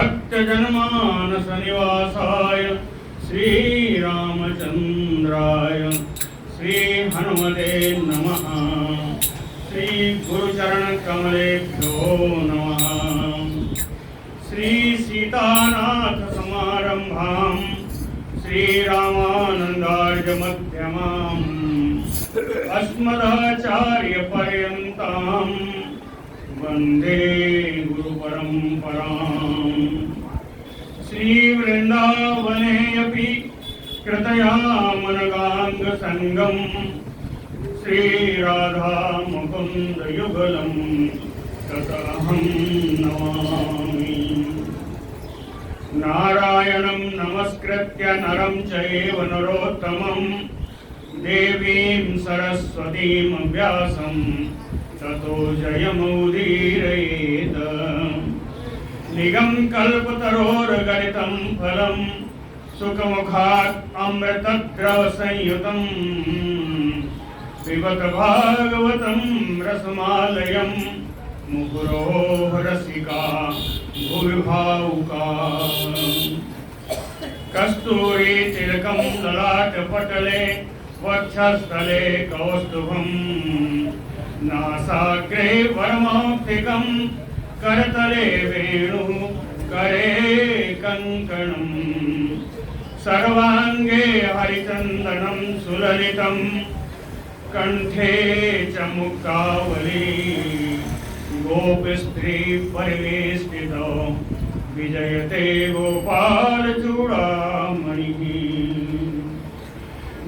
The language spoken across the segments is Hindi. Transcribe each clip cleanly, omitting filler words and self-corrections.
जनमानस निवासाय श्रीरामचंद्राय श्री हनुमते नमः। श्री गुरुचरण कमलेभ्यो नमः। श्री सीतानाथ समारंभां श्रीरामानंदार्य मध्यमाम् अस्मदाचार्य पर्यन्तां वंदे गुरु परंपराम्। श्री वृंदावने अपि कृतयामनगांग संगम श्री राधा मुकुंद युगलम ततहं नमामि। नारायणं नमस्कृत्य नरं चैव नरोत्तमं देवीं सरस्वतीं व्यासं ततो जयमुदीरयेत्। निगम कल्पतरोर्गलितं फलं सुखमुखात् अमृतद्रव संयुतं पिबत भागवतं रसमालयं मुहुरो रसिका भुवि भावुका। कस्तूरी तिलकं ललाटपटले वक्षस्थले कौस्तुभं नासाग्रे वरमौक्तिकं करतले वेणु करे कंकणं सर्वांगे हरिचंदनं सुललितं कंठे च मुक्तावली गोपस्त्री परिवेष्टितो विजयते गोपाल चूड़ामणि।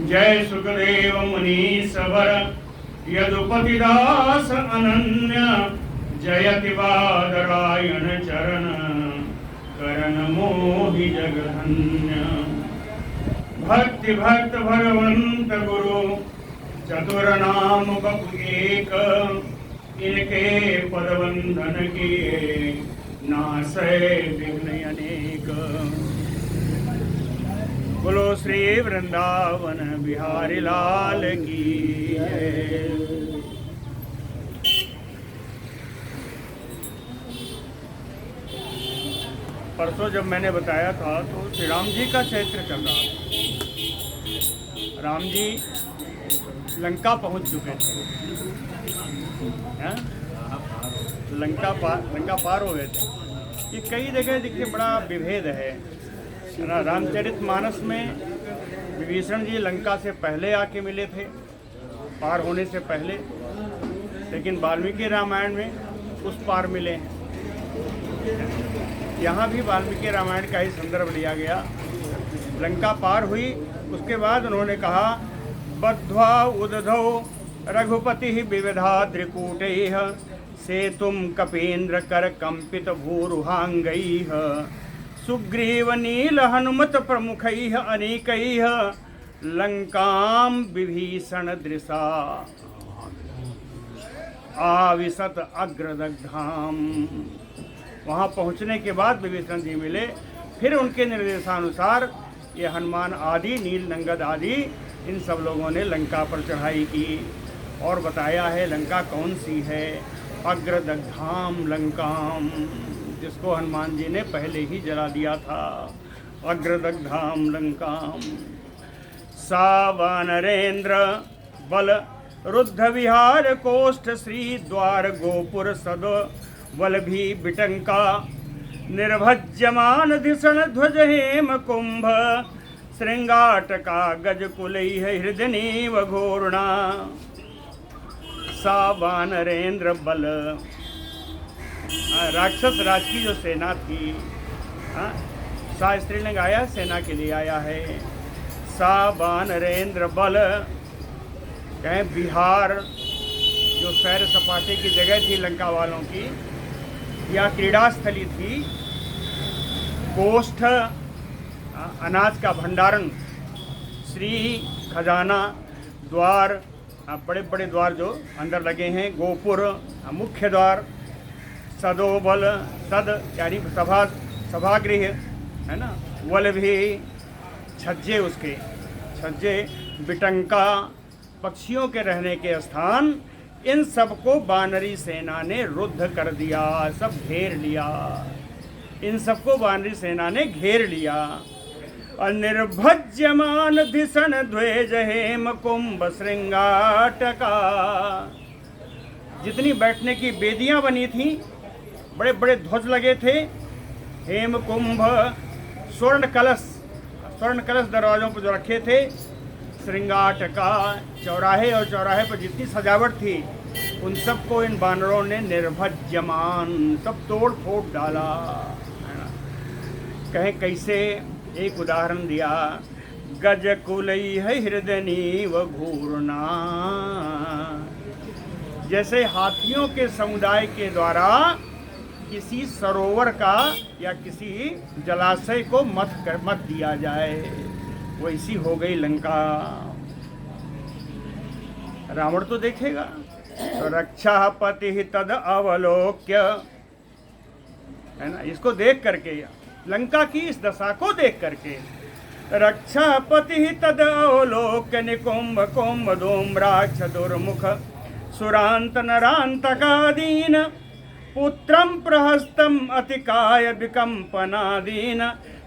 जय सुखदेव मुनीश्वर यदुपतिदास अनन्य जयति बादरायण चरण करण मोहि जगधन्य। भक्ति भक्त भगवंत गुरु चतुर नाम बपु एक इनके पदवंदन किए नासै विघ्न अनेक। बोलो श्री वृंदावन बिहारी लाल की जय। परसों जब मैंने बताया था तो श्री राम जी का चरित्र चल रहा था। राम जी लंका पहुंच चुके थे, लंका पार हो गए थे। ये कई जगह देखिए बड़ा विभेद है ना। रामचरितमानस में विभीषण जी लंका से पहले आके मिले थे, पार होने से पहले, लेकिन वाल्मीकि रामायण में उस पार मिले हैं। यहाँ भी वाल्मीकि रामायण का ही संदर्भ लिया गया। लंका पार हुई, उसके बाद उन्होंने कहा बद्ध्वा उदधौ रघुपति विविधाद्रिकूटैः सेतुं कपीन्द्र कर कंपित भूरुहांगैः सुग्रीव नील हनुमत प्रमुखैः अनेकैः लंकां विभीषण दृशा आविशत अग्रदग्धाम। वहाँ पहुँचने के बाद विभीषण जी मिले। फिर उनके निर्देशानुसार ये हनुमान आदि, नील नंगद आदि, इन सब लोगों ने लंका पर चढ़ाई की और बताया है लंका कौन सी है। अग्रदग्धाम लंकाम, जिसको हनुमान जी ने पहले ही जला दिया था। अग्रदग्धाम लंकाम। सा वानरेंद्र बल रुद्ध विहार कोष्ठ श्री द्वार गोपुर सद वल्भी बिटंका निर्भज्यमान धिषण ध्वज हेम कुंभ श्रृंगाटका गजकुलैः हृदयनीव घूर्णा। सा वानरेंद्र बल, राक्षस राज की जो सेना थी, सा स्त्रीलिंग आया, सेना के लिए आया है। सा वानरेंद्र बल कहें बिहार, जो सैर सपाटे की जगह थी लंका वालों की, या क्रीड़ा स्थली थी। कोष्ठ अनाज का भंडारण, श्री खजाना, द्वार, बड़े बड़े द्वार जो अंदर लगे हैं, गोपुर मुख्य द्वार, सदोबल, सद यानी सभागृह है ना, वल भी छज्जे, उसके छज्जे, बिटंका पक्षियों के रहने के स्थान, इन सबको बानरी सेना ने रुद्ध कर दिया, सब घेर लिया। इन सबको वानरी सेना ने घेर लिया। निर्भज्यमान धिषण ध्वज हेम कुंभ श्रृंगाटका, जितनी बैठने की बेदियां बनी थी, बड़े बड़े ध्वज लगे थे, हेम कुंभ, स्वर्ण कलश दरवाजों पर जो रखे थे, श्रृंगाटका, चौराहे और चौराहे पर जितनी सजावट थी उन सबको इन बानरों ने निर्भज्यमान सब तोड़ फोड़ डाला, है ना। कहें कैसे, एक उदाहरण दिया, गज कुलई है हृदयनी व घूरना, जैसे हाथियों के समुदाय के द्वारा किसी सरोवर का या किसी जलाशय को मत दिया जाए, वैसी हो गई लंका। रावण तो देखेगा, तो रक्षा पति तद अवलोक्य, है ना, इसको देख करके, लंका की इस दशा को देख करके, रक्षा पति तद अवलोक्य निकुंभ कुंभ धूम्राक्ष दुर्मुख सुरांत नरांतकादीन पुत्रम प्रहस्तम अतिकाय विकंपनादीन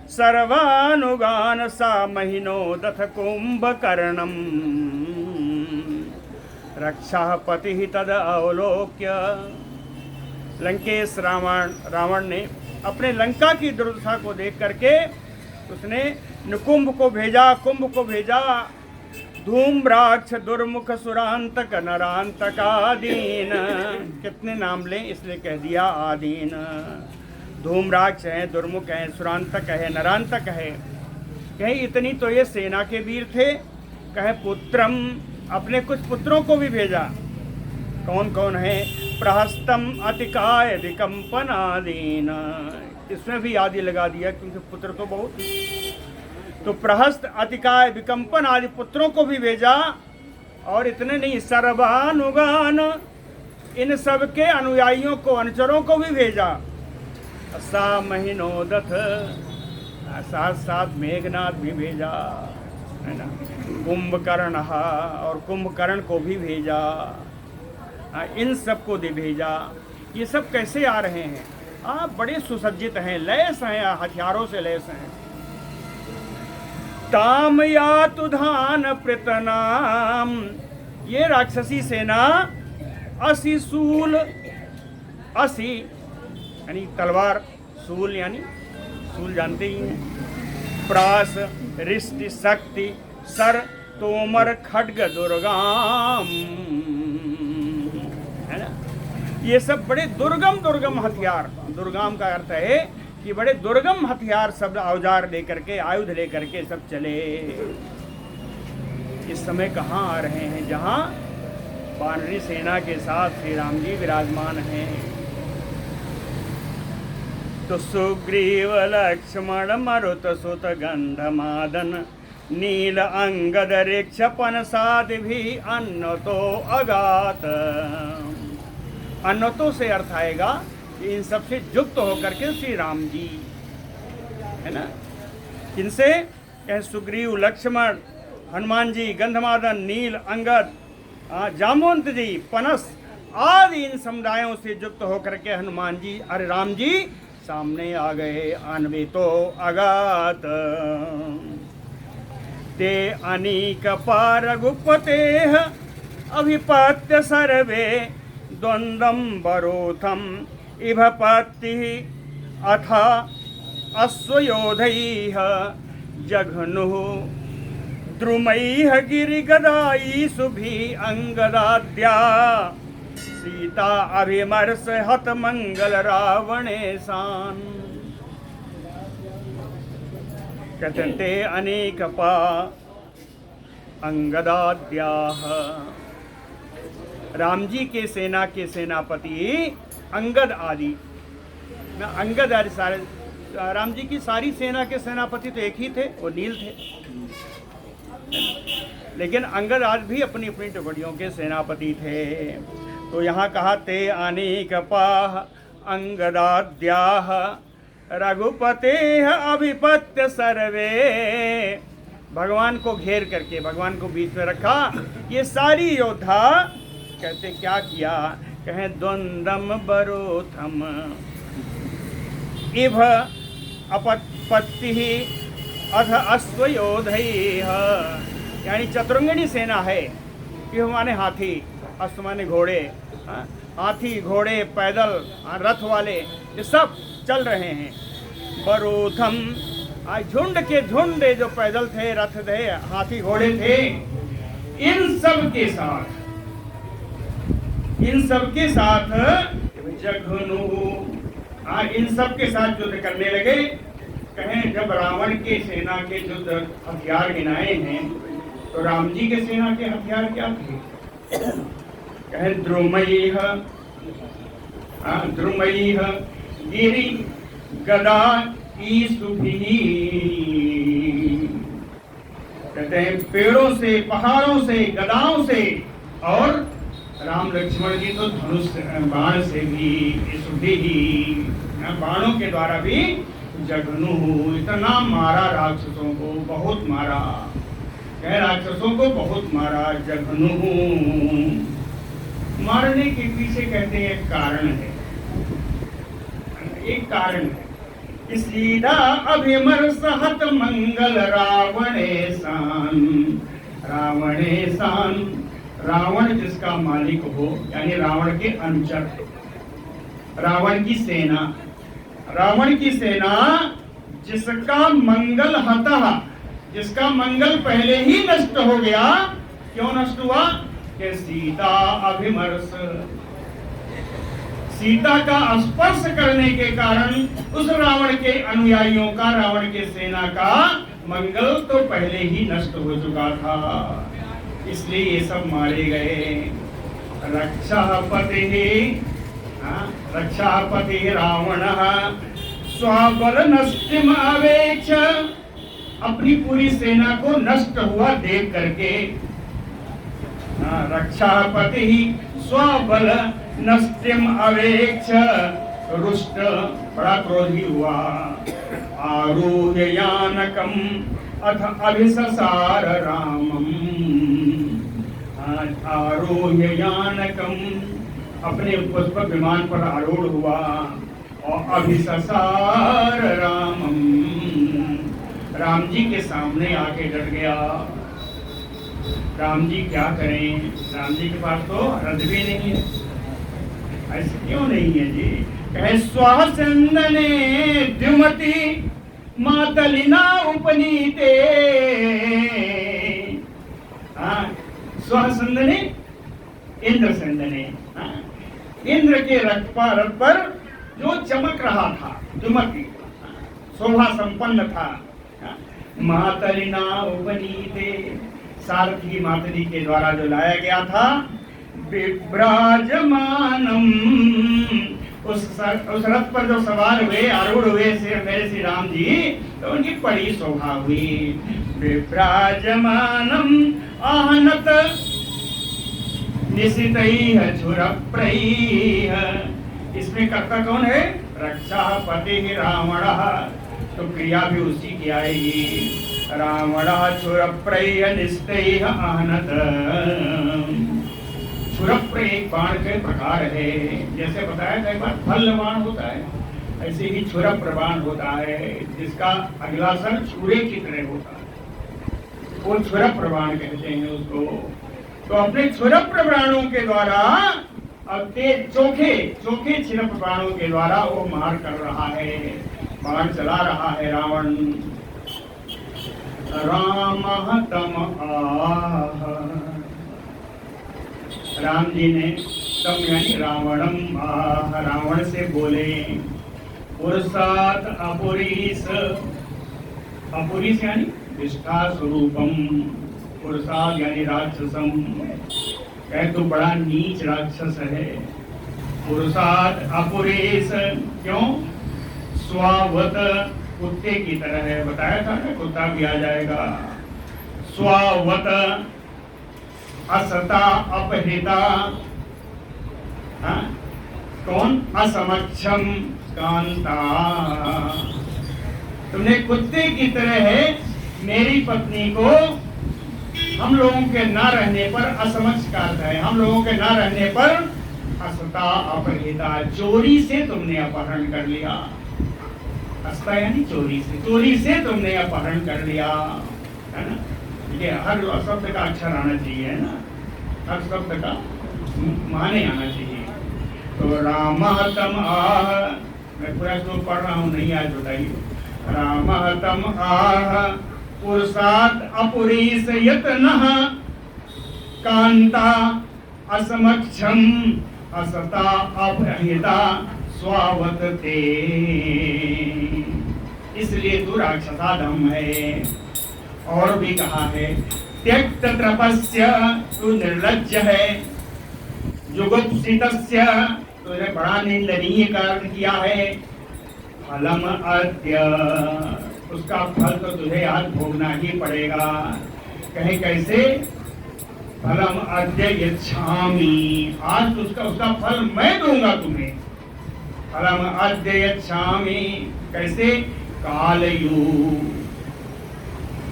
सर्वानुगान सा महीनो दथ कुंभकर्णम। रक्षा पति तद अवलोक्य, लंकेश रावण ने अपने लंका की दुर्दशा को देख करके उसने कुंभ को भेजा, धूम्राक्ष दुर्मुख सुरांतक नरांतकादीन, कितने नाम लें इसलिए कह दिया आदीन। धूम्राक्ष है, दुर्मुख है, सुरांतक है, नरांतक है, कहे इतनी तो ये सेना के वीर थे। कहे पुत्रम, अपने कुछ पुत्रों को भी भेजा। कौन कौन है? प्रहस्तम अतिकाय विकंपन आदीन, इसमें भी आदि लगा दिया क्योंकि पुत्र तो बहुत। तो प्रहस्त अतिकाय विकंपन आदि पुत्रों को भी भेजा, और इतने नहीं, सर्वानुगान, इन सब के अनुयायियों को, अनुचरों को भी भेजा। सा महीनोदथ, साथ साथ मेघनाथ भी भेजा, है ना। कुंभकर्ण, और कुंभकर्ण को भी भेजा, इन सब को भी भेजा। ये सब कैसे आ रहे हैं? आप बड़े सुसज्जित हैं, लैस हैं, हथियारों से लैस हैं। ताम या तुधान प्रतनाम, ये राक्षसी सेना 80 शूल, 80 यानी तलवार, शूल यानी शूल जानते ही हैं, प्रास, रिष्टि, शक्ति, सर, तोमर, खड्ग, दुर्गाम, है ना। ये सब बड़े दुर्गम हथियार, दुर्गाम का अर्थ है कि बड़े दुर्गम हथियार, सब औजार लेकर के, आयुध लेकर के सब चले। इस समय कहाँ आ रहे हैं? जहाँ वानरी सेना के साथ श्री राम जी विराजमान हैं। तो सुग्रीव लक्ष्मण मरुत सुत गंधमादन नील अंगद ऋक्षपन साध भी अन्नतो अगात। अन्नतो से अर्थ आएगा कि इन सबसे युक्त होकर के श्री राम जी, है ना। किनसे? कहे सुग्रीव, लक्ष्मण, हनुमान जी, गंधमादन, नील, अंगद, जामवंत जी, पनस आदि इन समुदायों से युक्त होकर के हनुमान जी, अरे राम जी सामने आ गए। अन्वितो अगात ते अनीक पारगुपते अभिपत्य सर्वे द्वंद्वम बरोथम इभपत्ति अथ अश्वयोधैः जघनुः द्रुमैः गिरिगदाईषुभि अंगदाद्या सीता अभिमर्श हत मंगल रावणेशान। कथन्ते अनेक पा अंगदाद्याः, राम जी के सेना के सेनापति अंगद आदि, अंगद आदि सारे, राम जी की सारी सेना के सेनापति तो एक ही थे, वो नील थे, लेकिन अंगद आदि भी अपनी अपनी टुकड़ियों के सेनापति थे। तो यहाँ कहा ते अनेक पाह अंगदाद्याः रघुपते अभिपत्य सर्वे, भगवान को घेर करके, भगवान को बीच में रखा। ये सारी योद्धा कहते क्या किया? कहें द्वंद्वम बरोथम, इव अपत्पत्ति अथ अश्वयोधैः, यानी चतुरंगिणी सेना है। इव माने हाथी, अश्व माने घोड़े, हाथी घोड़े पैदल रथ वाले ये सब चल रहे हैं। बरूथम, झुंड के झुंड जो पैदल थे, रथ थे, हाथी घोड़े थे, इन सब के साथ जघनु, इन सब के साथ युद्ध करने लगे। कहें जब रावण के सेना के युद्ध हथियार गिनाए हैं तो राम जी के सेना के हथियार क्या थे? कहें द्रुमयः गिरि गदा ईसुभिः, कहते हैं पेड़ों से, पहाड़ों से, गदाओं से, और राम लक्ष्मण जी तो धनुष बाण से भी, बाणों के द्वारा भी जघनु, इतना मारा राक्षसों को, बहुत मारा, कह राक्षसों को बहुत मारा। जघनु, मारने के पीछे कहते हैं एक कारण है, एक कारण है। सीधा अभिमर्शहत मंगल रावणेशान, रावणेशान, रावण जिसका मालिक हो, यानी रावण के अनुचर, रावण की सेना, रावण की सेना जिसका मंगल हतः, जिसका मंगल पहले ही नष्ट हो गया। क्यों नष्ट हुआ? कि सीता अभिमर्श, सीता का स्पर्श करने के कारण उस रावण के अनुयायियों का, रावण के सेना का मंगल तो पहले ही नष्ट हो चुका था, इसलिए ये सब मारे गए। रक्षापति रावण स्वबल नष्टिम अवेक्ष, अपनी पूरी सेना को नष्ट हुआ देख करके, रक्षापति स्वबल नष्टिम अवेक्ष, रुष्ट, बड़ा क्रोधी हुआ। आरूह्य यानकम अथ अभिससार रामम, आरूह्य यानकम, अपने पुष्पक विमान पर आरूढ़ हुआ, और अभिससार रामम, राम जी के सामने आके डट गया। राम जी क्या करें, राम जी के पास तो रथ भी नहीं है। ऐसे क्यों नहीं है जी? कहे स्वाहचंदने द्युमति मातलिना उपनीते, स्वाहचंदने इंद्र संदने, इंद्र के रथ पर जो चमक रहा था, द्युमति शोभा संपन्न था। मातलिना उपनीते, सारथी मातली के द्वारा जो लाया गया था। विभ्राजमानम, उस रथ पर जो सवार हुए, आरूढ़ हुए मेरे श्री राम जी, तो उनकी बड़ी शोभा हुई। विभ्राजमानम आहनत निशितैः झुरप्रैः, इसमें कर्ता कौन है? रक्षापति रावणः, तो क्रिया भी उसी की आएगी। रावणः छुरप्रैः निशितैः आहनत, छुरप्र एक बाण के प्रकार है, जैसे बताया कई बार फल बाण होता है, ऐसे ही छुरप्र बाण होता है, जिसका अगला सर छुरे की तरह होता है, वो छुरप्र बाण कहते हैं उसको। तो अपने छुरप्र बाणों के द्वारा, अब तेज चोखे छिरप बाणों के द्वारा वो मार कर रहा है, बाण चला रहा है रावण। राम तम आह, राम जी ने तम यानी रावणम आह, रावण से बोले। पुरुषात अपुरीस, अपुरीस यानी निष्ठा स्वरूपम, पुरुषात यानी राक्षसम, कह तो बड़ा नीच राक्षस है। पुरुषात अपुरीस, क्यों? स्वावत, कुत्ते की तरह है, बताया था ना, कुत्ता भी आ जाएगा। स्वावत असता अपहृता, कौन? असमक्षम कांता, तुमने कुत्ते की तरह है मेरी पत्नी को हम लोगों के ना रहने पर, असमक्ष का अर्थ है हम लोगों के ना रहने पर, असता अपहृता, चोरी से तुमने अपहरण कर लिया। अस्ता यानी चोरी से तुमने अपहरण कर लिया, है ना। ये हर शब्द का अक्षर आना चाहिए, है ना, हर शब्द का माने आना चाहिए। तो रामा तम आह, मैं पूरा श्लोक पढ़ रहा हूँ, नहीं आज बताइए। रामा तम आह पुरुषात् अपुरीश यत्नः कांता असमक्षम असता अपहिता स्वावत थे। इसलिए तू राक्षसाधम है। और भी कहा है, त्यक्त तपस्य, तू निर्लज्ज है। जुगुप्सितस्य, तूने बड़ा निंदनीय कार्य किया है। फलम अद्य, उसका फल तो तुझे आज भोगना ही पड़ेगा। कहे कैसे? फलम अद्य यच्छामि, आज उसका फल मैं दूंगा तुम्हें। फलम अद्य यच्छामि, कैसे? कालयू,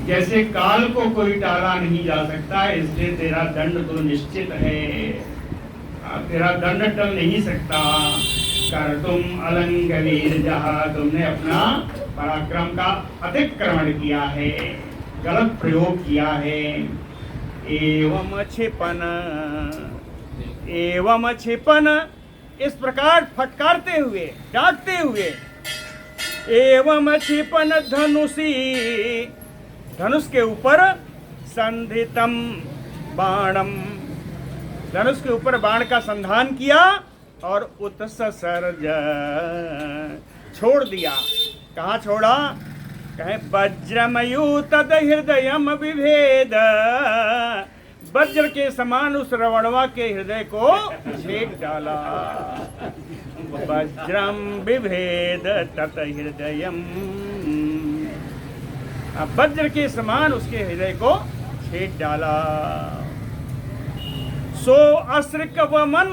जैसे काल को कोई टाला नहीं जा सकता, इसलिए तेरा दंड तो निश्चित है। तेरा दंड टल नहीं सकता। कर तुम अलंग वीर, जहाँ तुमने अपना पराक्रम का अतिक्रमण किया है, गलत प्रयोग किया है। एवं छिपन, इस प्रकार फटकारते हुए, डांटते हुए। एवं छिपन धनुषी, धनुष के ऊपर संधितम बाणम, धनुष के ऊपर बाण का संधान किया और उत्सर्ज, छोड़ दिया। कहाँ छोड़ा? कहे वज्रमयु तद हृदयम विभेद, वज्र के समान उस रवणवा के हृदय को छेद डाला। वज्रम विभेद तत हृदयम, वज्र के समान उसके हृदय को छेद डाला। सो अश्रिकवमन,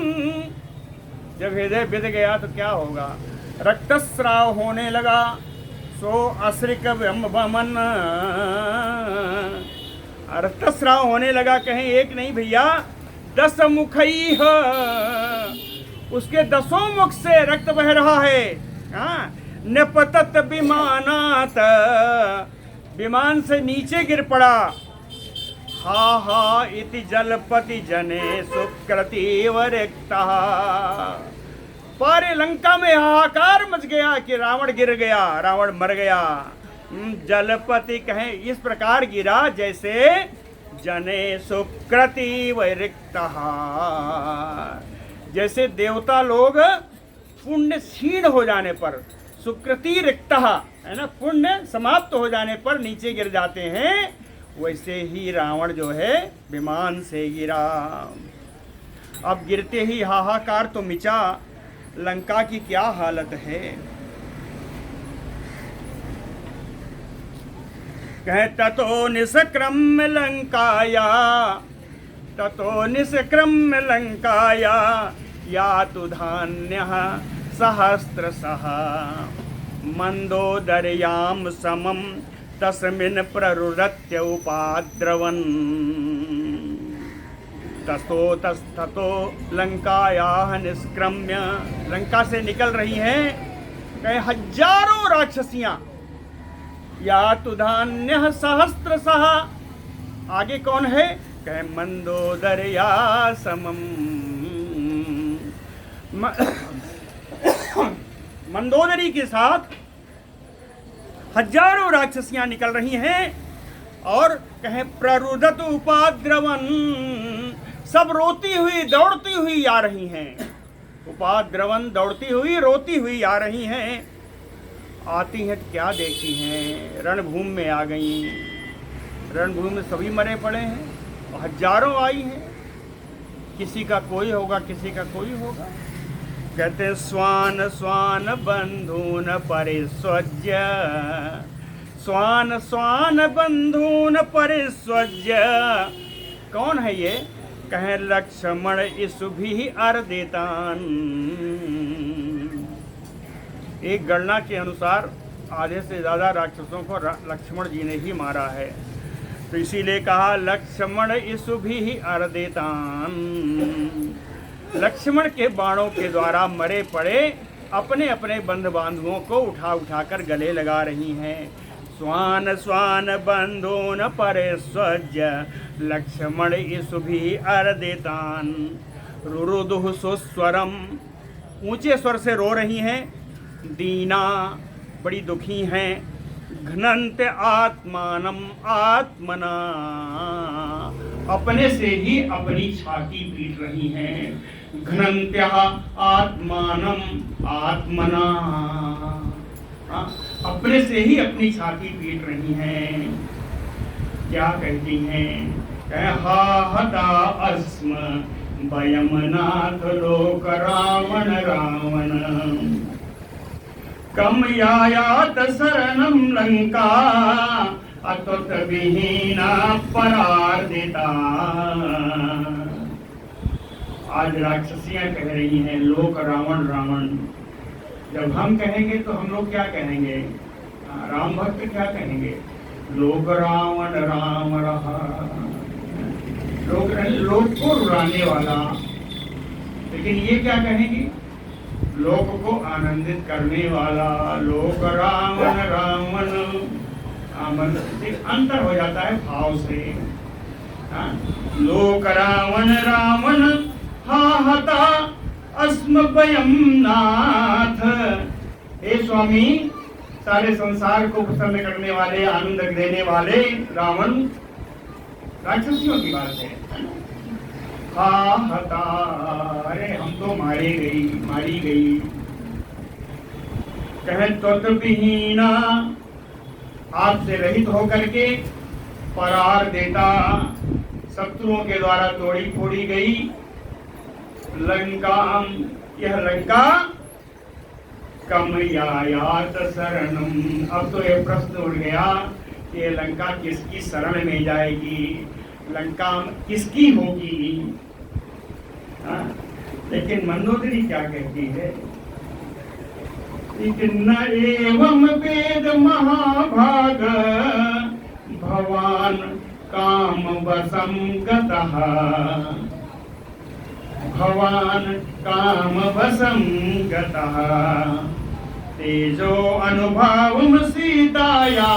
जब हृदय बिध गया तो क्या होगा? रक्तस्राव होने लगा। सो अश्रिकवमन, रक्तस्राव होने लगा। कहें एक नहीं भैया, 10 मुखई, उसके 10 मुख से रक्त बह रहा है। नपतत विमानात, विमान से नीचे गिर पड़ा। हा हा इति जलपति जने सुकृतिव रिक्तः, पारे लंका में हाहाकार मच गया कि रावण गिर गया, रावण मर गया। जलपति कहें इस प्रकार गिरा जैसे जने सुकृतिव रिक्तः, जैसे देवता लोग पुण्य क्षीण हो जाने पर, सुकृति रिक्तः है ना, पुण्य समाप्त हो जाने पर नीचे गिर जाते हैं, वैसे ही रावण जो है विमान से गिरा। अब गिरते ही हाहाकार तो मिचा, लंका की क्या हालत है। कहे ततो निष्क्रम्य लंकाया, ततो निष्क्रम्य लंकाया, या तु धान्यः सहस्रशः मंदोदर्यां समं तस्मिन् प्ररुदत्य उपाद्रवन्। तस्थतो लंकायाः निष्क्रम्य, लंका से निकल रही हैं कई हजारों राक्षसियां। या तु धान्यः सहस्रशः, आगे कौन है? कहे मंदोदर्या समम, मंदोदरी के साथ हजारों राक्षसियां निकल रही हैं और कहे प्ररुदत उपाद्रवन, सब रोती हुई दौड़ती हुई आ रही हैं। उपाद्रवन, दौड़ती हुई रोती हुई आ रही हैं। आती हैं तो क्या देखती हैं? रणभूमि में आ गई। रणभूमि में सभी मरे पड़े हैं, हजारों आई हैं। किसी का कोई होगा, किसी का कोई होगा। कहते स्वान स्वान बंधून परिस्वज्य, स्वान स्वान बंधून परिस्वज्य। कौन है ये? कहे लक्ष्मण इसुभी अर्दितान। एक गणना के अनुसार आधे से ज़्यादा राक्षसों को लक्ष्मण जी ने ही मारा है, तो इसीलिए कहा लक्ष्मण इसुभी अर्दितान। लक्ष्मण के बाणों के द्वारा मरे पड़े अपने अपने बंधु बांधवों को उठा उठाकर गले लगा रही हैं। स्वान स्वान बंधून परे स्वज्य लक्ष्मण इसुभी अरदेतान रुरुदुः सुस्वरम। ऊंचे स्वर से रो रही हैं। दीना बड़ी दुखी हैं। घ्नन्त आत्मानम आत्मना अपने से ही अपनी छाती पीट रही हैं। घ्नन्त्या आत्मानम आत्मना अपने से ही अपनी छाती पीट रही हैं। क्या कहती हैं? हा हता अस्म वयमनाथ लोक रावण रावण कम यायात शरणम लंका अतुत विहीना परार्दिता। आज राक्षसियां कह रही हैं लोक रावण रावण। जब हम कहेंगे तो हम लोग क्या कहेंगे? राम भक्त क्या कहेंगे? लोक रावण राम रहा। लोक को रुलाने वाला। लेकिन ये क्या कहेंगी? लोक को आनंदित करने वाला। लोक रावण रावण अंतर हो जाता है भाव से। लोक रावण रावण हा हता अस्म वयम नाथ। हे स्वामी, सारे संसार को प्रसन्न करने वाले, आनंद देने वाले रावण राक्षसियों की बात है। हा हता, अरे हम तो मारी गई। कहे त्वत्विहीना, आपसे रहित होकर के, परार देता, शत्रुओं के द्वारा तोड़ी फोड़ी गई। लंका, यह लंका कम यायात शरणम। अब तो यह प्रश्न उठ गया कि ये लंका किसकी शरण में जाएगी, लंका किसकी होगी? लेकिन मंदोदरी क्या कहती है? न एवं वेद महाभाग भवान काम वशं गतः। भवान काम वशं गतः तेजो अनुभावं सीताया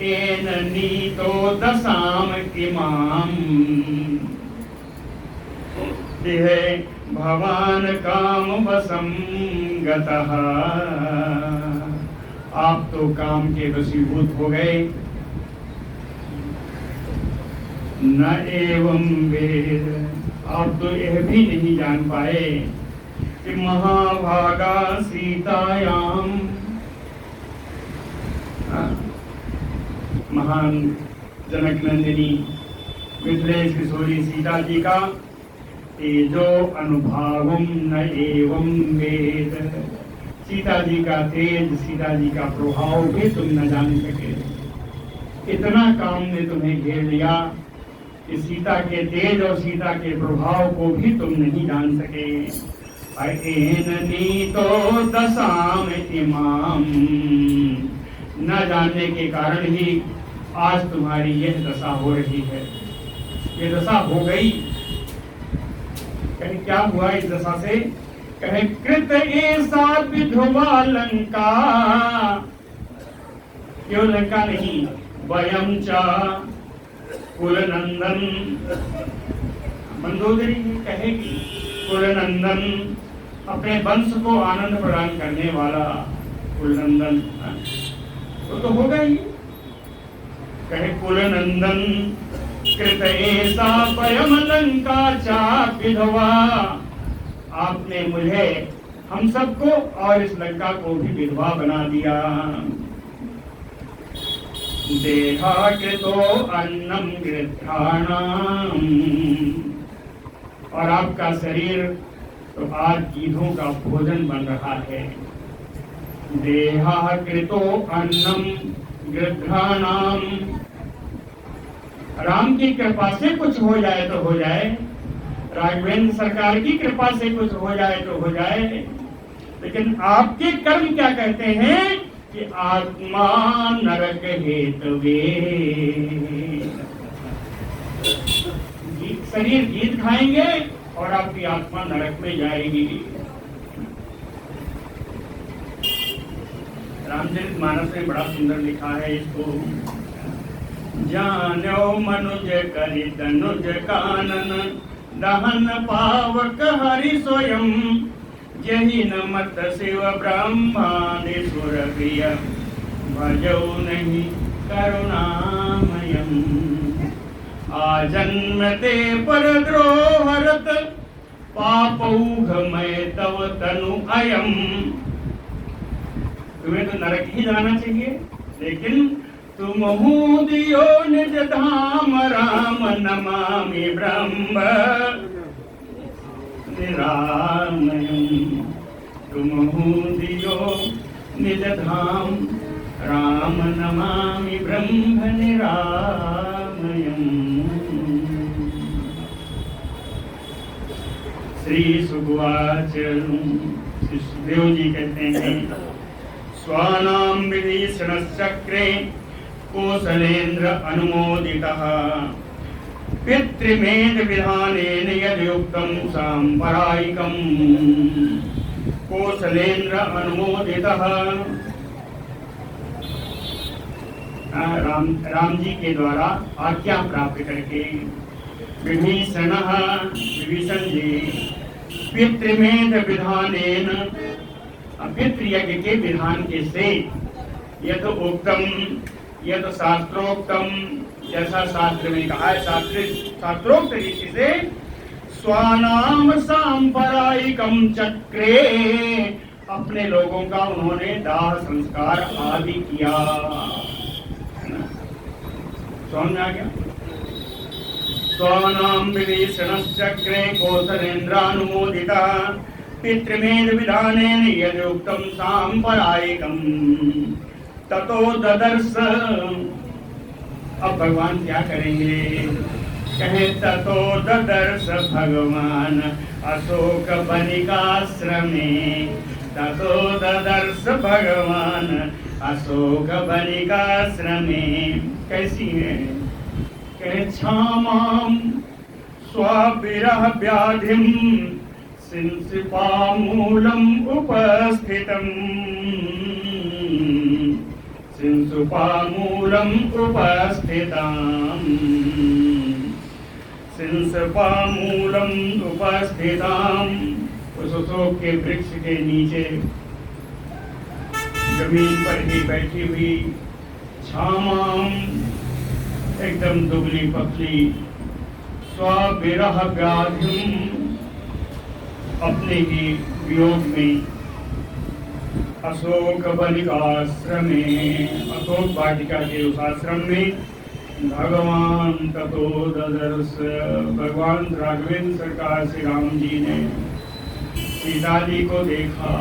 एन नीतो दशाम इमाम। है भवान काम वशं गतः। आप तो काम के वशीभूत हो गए। न एवं वेद, आप तो यह भी नहीं जान पाए कि महाभागा सीतायाम, महान जनक नंदिनी मिथिलेश किशोरी सीता जी का तेजो अनुभावम न एवं वेद। सीता जी का तेज, सीता जी का प्रभाव भी तुम न जान सके। इतना काम ने तुम्हें घेर लिया कि सीता के तेज और सीता के प्रभाव को भी तुम नहीं जान सके। तो दशाम इमाम, न जानने के कारण ही आज तुम्हारी यह दशा हो रही है। ये दशा हो गई। कहीं क्या हुआ इस दशा से? कहे कृत ऐसा विधवा लंका, क्यों लंका नहीं, वयम च कुलनंदन। मंदोदरी कहेगी कुलनंदन, अपने वंश को आनंद प्रदान करने वाला कुलनंदन, तो होगा ही। कहे कुलनंदन कृत ऐसा वयम लंका चा विधवा। आपने मुझे, हम सबको और इस लंका को भी विधवा बना दिया। देहा कृतो अन्नम गृध्राणाम, और आपका शरीर तो आज गीधों का भोजन बन रहा है। देहा कृतो अन्नम गृध्राणाम, राम की कृपा से कुछ हो जाए तो हो जाए, राघवेंद्र सरकार की कृपा से कुछ हो जाए तो हो जाए, लेकिन आपके कर्म क्या कहते हैं कि आत्मा नरक हेतवे। शरीर गीत खाएंगे और आपकी आत्मा नरक में जाएगी। रामचरितमानस में बड़ा सुंदर लिखा है इसको। जान्यो मनुज करि तनुज कानन, दहन पावक हरि स्वयं, जहि न मत शिव ब्रह्मादि सुर प्रिय, भजौ नहीं करुणामयम्। आजन्मते पर द्रोहरत, पापौघमय तव तनु अयम। तुम्हें तो नरक ही जाना चाहिए, लेकिन तुम दियो निज धाम, राम नमामि ब्रह्म निरामयम्। तुम दियो निज धाम, राम नमामि ब्रह्म निरामयम्। श्री सुखवाच, सुखदेव जी कहते हैं, स्वानाम विभीषणश्चक्रे कौसलेन्द्र अनुमोदितः, पितृमेध विधानेन यद्युक्तं सांपरायिकम्। कौसलेन्द्र अनुमोदितः, राम जी के द्वारा आज्ञा प्राप्त करके, विभीषण विभीषण जी पितृमेध विधानेन, पितृ यज्ञ के विधान के से, यद उक्तम यद शास्त्रोक्तम, जैसा शास्त्र में कहा है, शास्त्रोक्त रीति से, स्वानाम सांपरायिकम चक्रे, अपने लोगों का उन्होंने दाह संस्कार आदि किया। समझ आ गया? स्वानाम विभीषणश्चक्रे कौसलेन्द्रानुमोदितः, पितृमेध विधानेन यदुक्तं सांपरायिकम्। ततो ददर्श, अब भगवान क्या करेंगे? कहे ततो ददर्श भगवान अशोक वनिकाश्रमे, ततो ददर्श भगवान अशोक वनिकाश्रमे। कैसी है? कहे क्षामां स्वाविरह व्याधिं, सिंसुपामूलम् उपस्थितम्, सिंसुपामूलम् उपस्थिताम्, सिंसुपामूलम् उपस्थिताम्। उस अशोक के वृक्ष के नीचे जमीन पर ही बैठी हुई, क्षामां एकदम दुबली पतली, स्वाविरह व्याधिं, अपने ही वियोग में, अशोक वनिकाश्रम में, अशोक वाटिका के उस आश्रम में, भगवान ततो ददर्श, भगवान राघवेंद्र सरकार श्री राम जी ने सीता जी को देखा।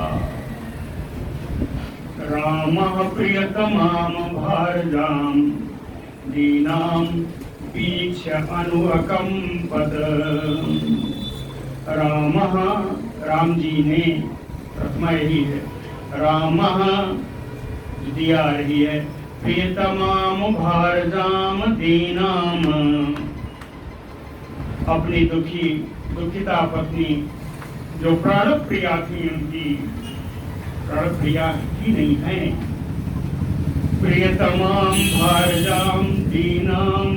रामः प्रियतमाम भारजाम, दीनाम वीक्ष अनुकंपत। रामः, राम जी ने, प्रथमा यही है, रामः द्वितीय आ रही है, प्रियतमाम भारजाम दीनाम, अपनी दुखिता पत्नी जो प्राण प्रिया थी, उनकी प्राण प्रिया ही नहीं है। प्रियतमाम भारजाम दीनाम,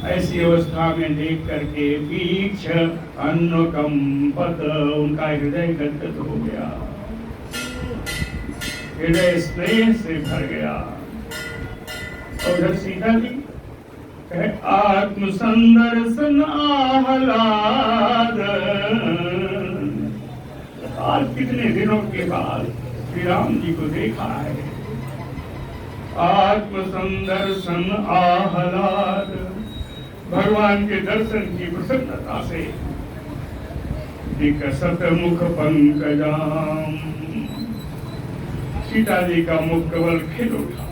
ऐसी अवस्था में देख करके वीक्ष अनुकंपत, उनका हृदय गदगद हो गया, हृदय स्नेह से भर गया। और जब सीता जी आत्म संदर्शन आह्लाद, आज कितने दिनों के बाद श्री राम जी को देखा है। आत्म संदर्शन आह्लाद, भगवान के दर्शन की प्रसन्नता से, विकसत मुख पंकजाम, सीता जी का मुख कमल खिल उठा।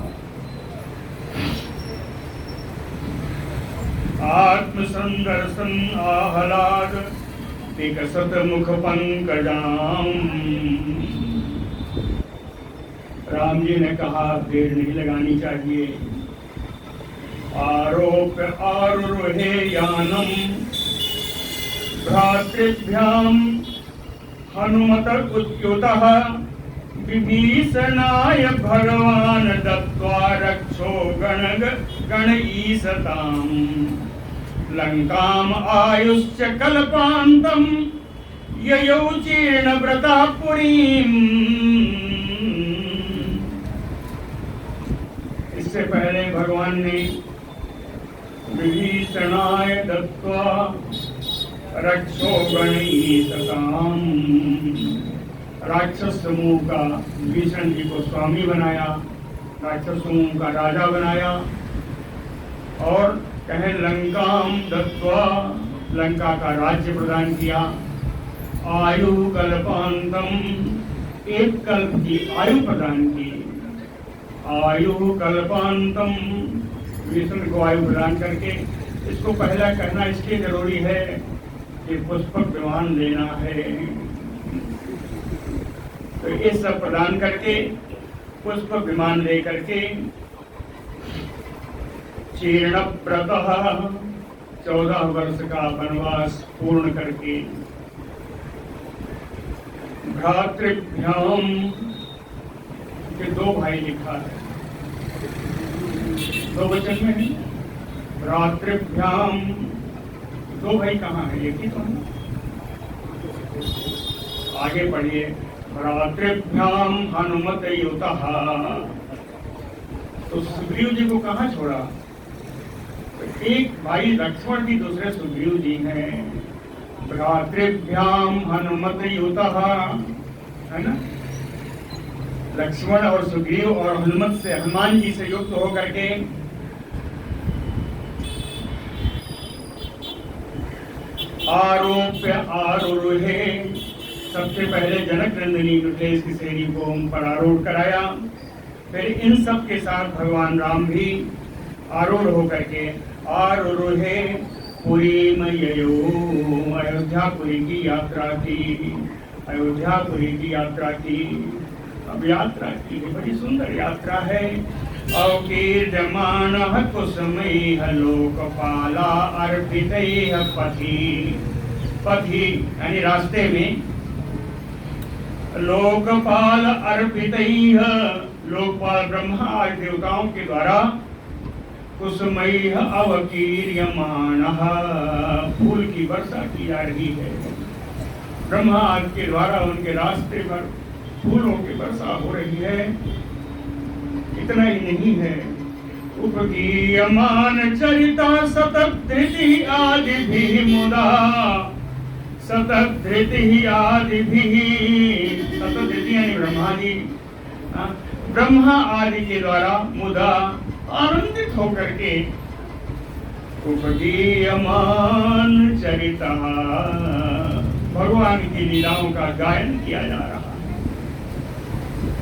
आत्म संदर्शन आह्लाद, विकसत मुख पंकजाम। राम जी ने कहा देर नहीं लगानी चाहिए। आरोप्य आरुहे यानम, भ्रातृभ्याम हनुमत उच्युतः, विभीषणाय भगवान दत्त्वा रक्षो गण ईशताम् लंकाम आयुश्च कल्पान्तम् ययौ चीर्ण व्रता पुरीम्। इससे पहले भगवान ने विभीषणाय दत्त्वा रक्षो गणईशताम् राक्षस समूह का विभीषण जी को स्वामी बनाया, राक्षस समूह का राजा बनाया और कहे लंकाम दत्त्वा लंका का राज्य प्रदान किया। आयु कल्पांतम एक कल्प की आयु प्रदान की। आयु कल्पांतम विष्णु को आयु प्रदान करके इसको पहला कहना इसलिए जरूरी है कि पुष्पक विमान लेना है। तो ये सब प्रदान करके पुष्पक विमान ले करके चीर्ण व्रतः 14 वर्ष का वनवास पूर्ण करके भ्रातृभ्याम के 2 भाई लिखा है, 2 वचन में नहीं। भ्रातृभ्याम 2 भाई कहाँ है? एक ही तो है। आगे पढ़िए। भ्रातृभ्याम हनुमत युतः। तो सुग्रीव जी को कहाँ छोड़ा? तो एक भाई लक्ष्मण जी, दूसरे सुग्रीव जी हैं। भ्रातृभ्याम हनुमत युतः, है ना? लक्ष्मण और सुग्रीव और हनुमान जी से युक्त होकर के आरोप्य आरूढ़े। सबसे पहले जनक नंदिनी ऋषेश की सेरी को उन पर आरूढ़ कराया। फिर इन सब के साथ भगवान राम भी आरूढ़ होकर के आरूढ़े पुरी में अयोध्यापुरी की यात्रा की। अयोध्यापुरी की यात्रा की। अब यात्रा की बड़ी सुंदर यात्रा है। अवकीर्यमान कुसुमैः लोकपाला अर्पितैः पथि। पथि यानी रास्ते में। लोकपाल अर्पितैः लोकपाल ब्रह्मा आदि देवताओं के द्वारा कुसुमैः अवकीर्यमानः फूल की वर्षा की जा रही है। ब्रह्मा आदि के द्वारा उनके रास्ते पर फूलों की वर्षा हो रही है। इतना ही नहीं है, उपगीयमान चरिता सतधृति आदिभिः मुदा। सतधृति आदिभिः, सतधृति यानी ब्रह्मा जी, ब्रह्मा आदि के द्वारा मुदा आनंदित होकर के उपगीयमान चरिता भगवान की लीलाओं का गायन किया जा रहा है।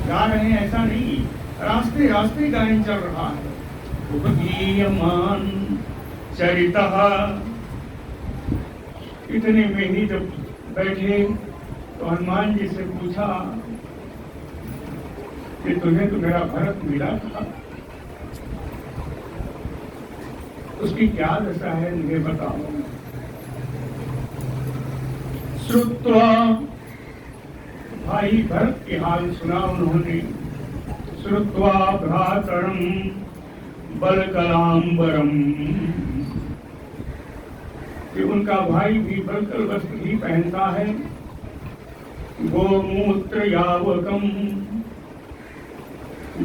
गा रहे हैं ऐसा नहीं, रास्ते रास्ते गायन चल रहा है। उपगीयमान चरिता। इतने में ही जब बैठे तो हनुमान जी से पूछा कि तुम्हें तो मेरा भरत मिला था, उसकी क्या दशा है मुझे बताओ। श्रुत्वा भाई भरत के हाल सुना उन्होंने। श्रुत्वा भ्रातरम बलकलांबरम कि उनका भाई भी बलकल वस्त्र ही पहनता है। गोमूत्र यावकम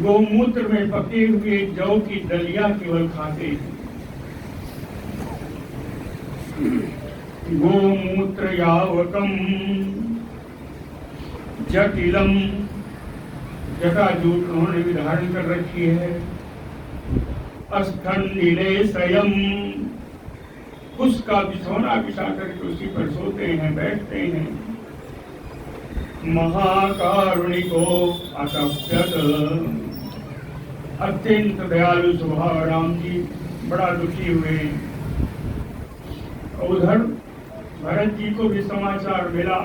गोमूत्र में पके हुए जौ की दलिया केवल खाते हैं। गोमूत्र यावकम जटिलम जटाजूट उन्होंने भी धारण कर रखी है। स्थंडिलेशयम उसका बिछौना बिछा करके उसी पर सोते हैं, बैठते हैं। महाकारुणिको अतप्यत अत्यंत दयालु स्वभाव राम जी बड़ा दुखी हुए। उधर भरत जी को भी समाचार मिला।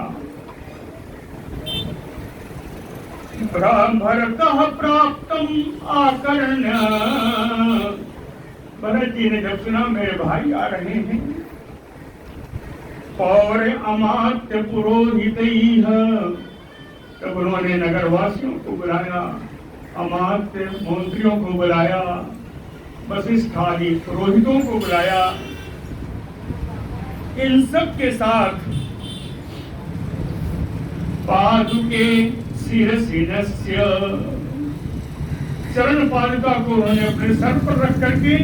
भरतः प्राप्तम आकर्ण्य भरत जी ने जब सुना मेरे भाई आ रहे हैं। पौर अमात्य पुरोहितैः तब उन्होंने नगरवासियों को बुलाया, अमात्य मंत्रियों को बुलाया, वशिष्ठ आदि पुरोहितों को बुलाया। इन सब के साथ पादुके शिरसिनस्य, चरण पादुका को उन्होंने अपने सर पर रख करके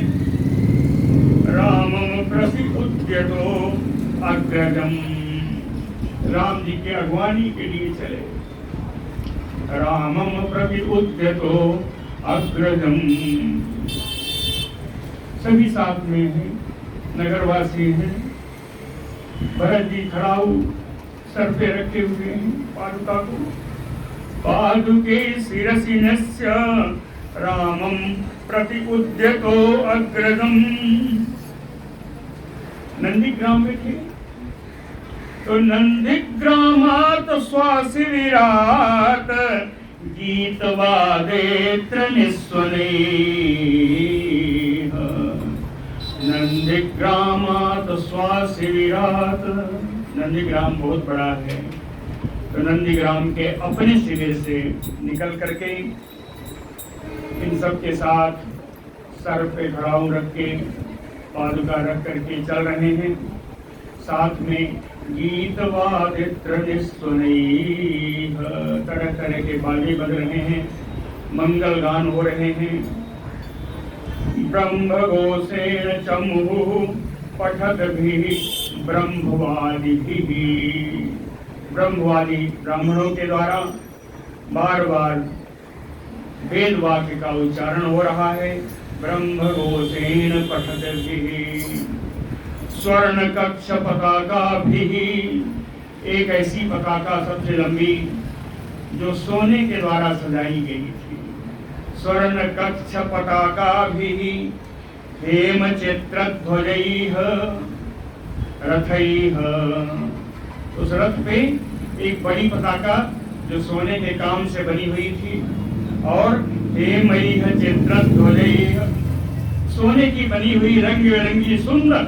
रामम प्रति उद्यतो अग्रजम, राम जी के अगवानी के लिए चले। रामम प्रति उद्यतो अग्रजम, सभी साथ में हैं, नगरवासी हैं। भरत जी खड़ाऊ सर पे रखे हुए हैं पादुका को। पादुके शिरसिनस्य रामम प्रति उद्यतो अग्रजम। नंदीग्राम में थे तो नंदीग्रामात् स्वासी विराट गीतवादेत्र निस्वनैः। नंदीग्रामात् स्वासी विराट, नंदीग्राम बहुत बड़ा है, तो नंदीग्राम के अपने शिविर से निकल करके इन सब के साथ सर पे खड़ाऊ रख के पादुका रख करके चल रहे हैं। साथ में गीत वादित्र निस्वनैः, तरह तरह के बाजे बज रहे हैं, मंगल गान हो रहे हैं। ब्रह्म घोषेण चमुः पठद्भिः ब्रह्मवादिभिः, ब्रह्मवादी ब्राह्मणों के द्वारा बार बार वेद वाक्य का उच्चारण हो रहा है। ब्रह्म घोषेण पठद्भिः स्वर्ण कक्ष पताकाभिः, एक ऐसी पताका सबसे लंबी जो सोने के द्वारा सजाई गई थी। स्वर्ण कक्ष पताकाभिः हेमचित्रध्वजैः रथैः, उस रथ पे एक बड़ी पताका जो सोने के काम से बनी हुई थी, और हेमैः चित्रध्वजैः, सोने की बनी हुई रंग बिरंगी सुंदर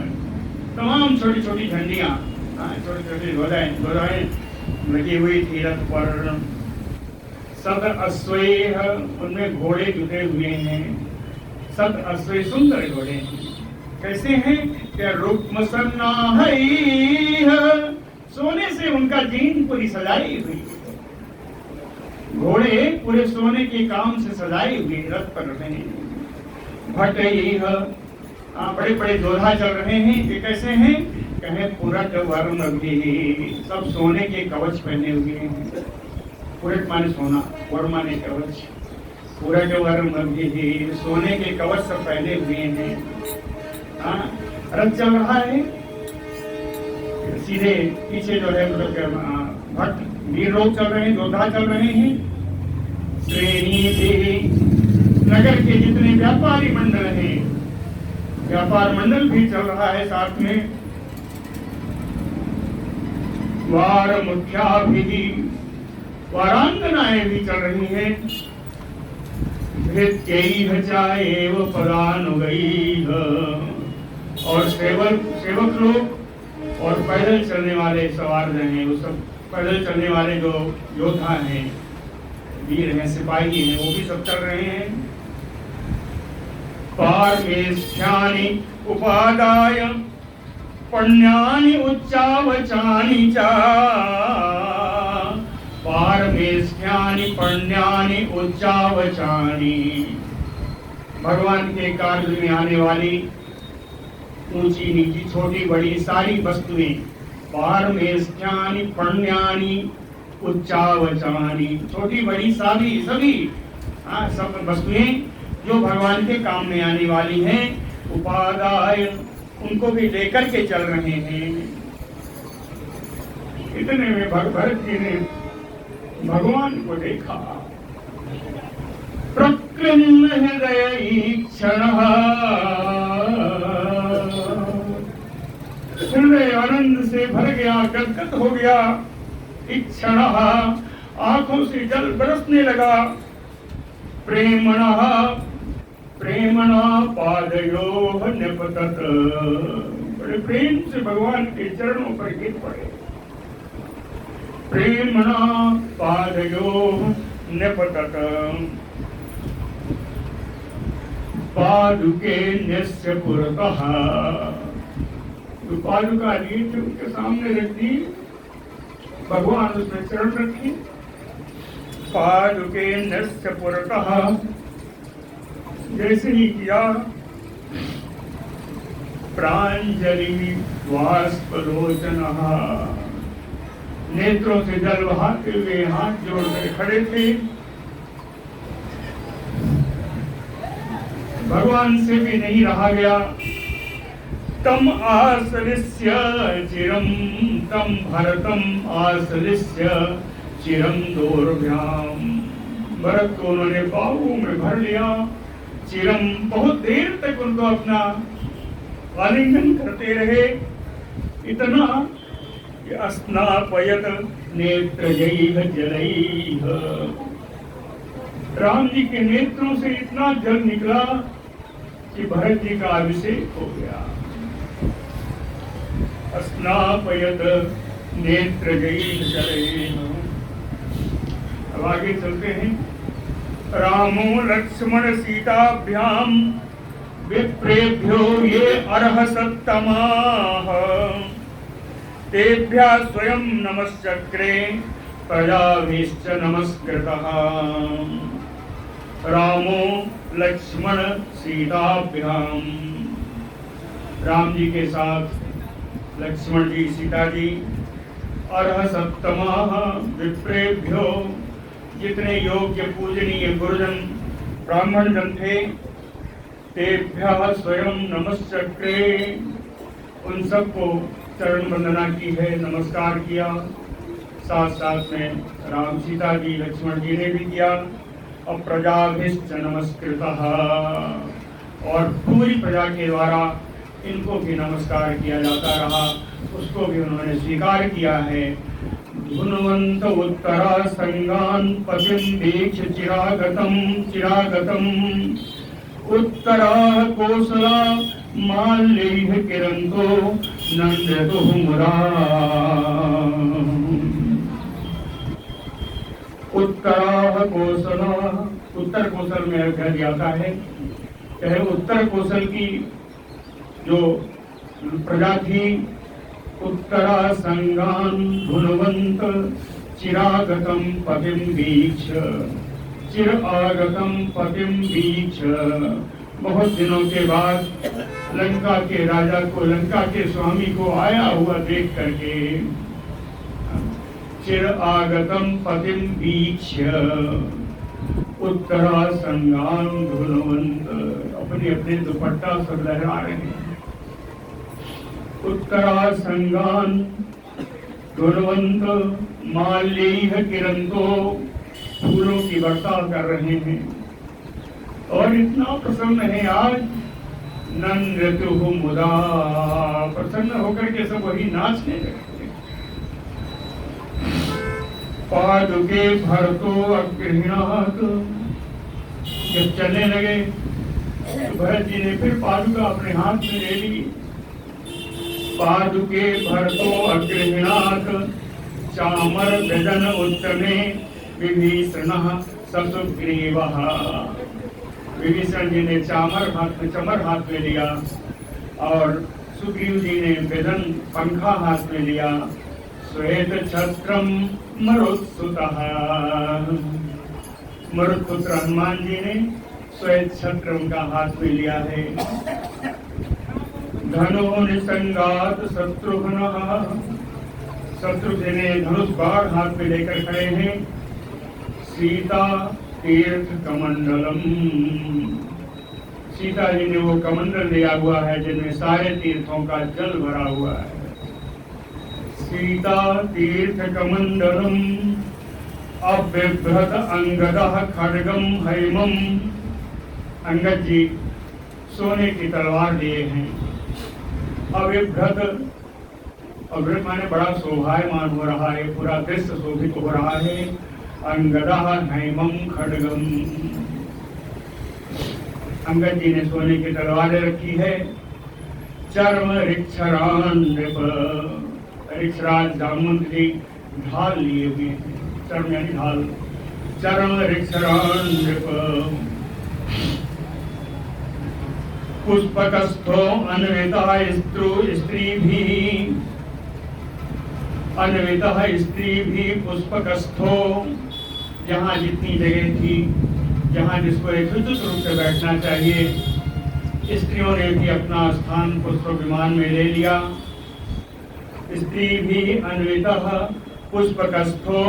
तमाम छोटी छोटी झंडियां, छोटी छोटी ध्वजाएं लगी हुई थी रथ पर। सद अश्वैः, उनमें घोड़े जुटे हुए हैं। सद अश्वैः, सुंदर घोड़े हैं। कैसे हैं? क्या रुक्म सन्नाहैः, सोने से उनका जीन पूरी सजाई हुई है। घोड़े पूरे सोने के काम से सजाए हुए रथ पर रहे हैं। भटैः, बड़े बड़े योद्धा चल रहे हैं। ये कैसे हैं? कहें पुरट वर्मभिः, सब सोने के कवच पहने हुए हैं। पुरट माने सोना, वर्म माने कवच। पुरट वर्मभिः, सोने के कवच सब पहने हुए हैं। रथ चल रहा है, सीधे पीछे जो है मतलब भट्ट वीर लोग चल रहे हैं, योद्धा चल रहे हैं। श्रेणी से नगर के जितने व्यापारी मंडल हैं, व्यापार मंडल भी चल रहा है साथ में। वार मुख्याभिः, वारांगनाएं भी चल रही हैं। भृत्यैः चाएव पदानुगैः, और सेवक लोग और पैदल चलने वाले सवार हैं, वो सब पैदल चलने वाले जो योद्धा हैं, वीर हैं, सिपाही हैं, वो भी सब चल रहे हैं। पार्मेष्ठ्यानि उपादाय पुण्यानि उच्चावचानि च, पार्मेष्ठ्यानि पुण्यानि उच्चावचानि, भगवान के कार्य में आने वाली ऊंची नीची छोटी बड़ी सारी वस्तुएं, पारमेष्ठ्यानि पुण्यानि उच्चावचानि, छोटी बड़ी सारी सभी सब वस्तुएं जो भगवान के काम में आने वाली हैं, उपादाय, उनको भी लेकर के चल रहे हैं। इतने में भरत जी ने भगवान को देखा। प्रकृन्न हृदय क्षणः, हृदय आनंद से भर गया, गदगद हो गया। इक्षणः, आंखों से जल बरसने लगा। प्रेमणः, प्रेमणा पादयोः निपतत, बड़े प्रेम से भगवान के चरणों पर गिर पड़े। प्रेमणा पादयोः निपतत पादुके न्यस्य पुरतः। तो पादुका ली थी उनके सामने रख दी, भगवान उसमें चरण रखी। पादुके न्यस्य पुरतः जैसे ही किया, प्रांजलि वाष्पलोचनः, नेत्रों से जल बहाते हुए हाथ जोड़कर खड़े थे। भगवान से भी नहीं रहा गया। तम आसलिस्य चिरम, तम भरतम आसलिस्य चिरम दोर्भ्याम। भरत को उन्होंने बाहों में भर लिया। चिरम, बहुत देर तक उनको अपना आलिंगन करते रहे। इतना कि अस्नापयत नेत्रजैः जलैः, राम जी के नेत्रों से इतना जल निकला कि भरत जी का अभिषेक हो गया। अस्नापयत नेत्रजैः जलैः। अब आगे चलते हैं। रामो लक्ष्मण सीताभ्याम विप्रेभ्यो ये अर्हसत्तमाः, तेभ्यः स्वयं नमश्चक्रे प्रजाभिश्च नमस्कृतः। रामो लक्ष्मण सीताभ्याम, राम जी के साथ लक्ष्मण जी सीता जी। अर्हसत्तमाः विप्रेभ्यो, जितने योग्य पूजनीय गुरुजन ब्राह्मण जन थे, तेभ्यः स्वयं नमश्चक्रे, उन सबको चरण वंदना की है, नमस्कार किया। साथ साथ में राम सीता जी लक्ष्मण जी ने भी किया। और प्रजाभिश्च नमस्कृतः, और पूरी प्रजा के द्वारा इनको भी नमस्कार किया जाता रहा, उसको भी उन्होंने स्वीकार किया है। धुनवंत उत्तरा संगान पतिम दीक्ष चिरागतम चिरागतम, उत्तरा कोसला माल्यैः किरंतो नंदतुः मुरा। उत्तरा कोसला, उत्तर कोसल में कह जाता है। चाहे उत्तर कोसल की जो प्रजा थी, उत्तरा संगान धुनवंत चिरागतम पतिम दीक्ष, चिर आगतम पतिम दीक्ष। बहुत दिनों के बाद लंका के राजा को, लंका के स्वामी को आया हुआ देख करके, चिर आगतम पतिम दीक्ष उत्तरा संगान धुनवंत, अपने अपने दुपट्टा सब लहरा रहे हैं। उत्तरा संगान धुनवंत माल्यैः किरंतो, फूलों की वर्षा कर रहे हैं। और इतना प्रसन्न है आज, नंदतुः मुदा, प्रसन्न होकर के सब वही नाचने लगे। पादुके भरतो अगृह्णात्, जब चलने लगे तो भरत जी ने फिर पादुका अपने हाथ में ले ली। पादुके भरतो अगृह्णात् चामर गजन उत्तमे विभीषणः ससुग्रीवः। विभीषण जी ने चमर हाथ में लिया, और सुग्रीव जी ने वेदन पंखा हाथ में लिया। श्वेत छत्रम मरुत्सुतः, मरुत्पुत्र हनुमान जी ने श्वेत छत्र उनका हाथ में लिया है। धनो निसंगात शत्रुघ्नः, शत्रुघ्न ने धनुष बाण हाथ में लेकर खड़े हैं। सीता तीर्थ कमंडलम, सीता जी ने वो कमंडल लिया हुआ है जिनमें सारे तीर्थों का जल भरा हुआ है। सीता तीर्थ कमंडलम अबिभ्रत अंगदः खड्गम हैमम, अंगद जी सोने की तलवार लिए हैं। अबिभ्रत, अभिभ्रत माने बड़ा शोभायमान हो रहा है, पूरा दृश्य शोभित हो रहा है। अंगदः हैमम खड्गम, अंगद जी ने सोने की तलवारें रखी है। चर्म ऋक्षरान नृप, ऋक्षराज जामवंत जी ढाल लिए हुए हैं, चरण यानी ढाल, चरण ऋक्षरान नृप पुष्पकस्थो अन्विता स्त्री भी पुष्पकस्थो, जहाँ जितनी जगह थी, जहाँ जिसको एकत्रित रूप से बैठना चाहिए, स्त्रियों ने भी अपना स्थान पुष्प विमान में ले लिया। स्त्री भी अन्वितः पुष्पकस्थो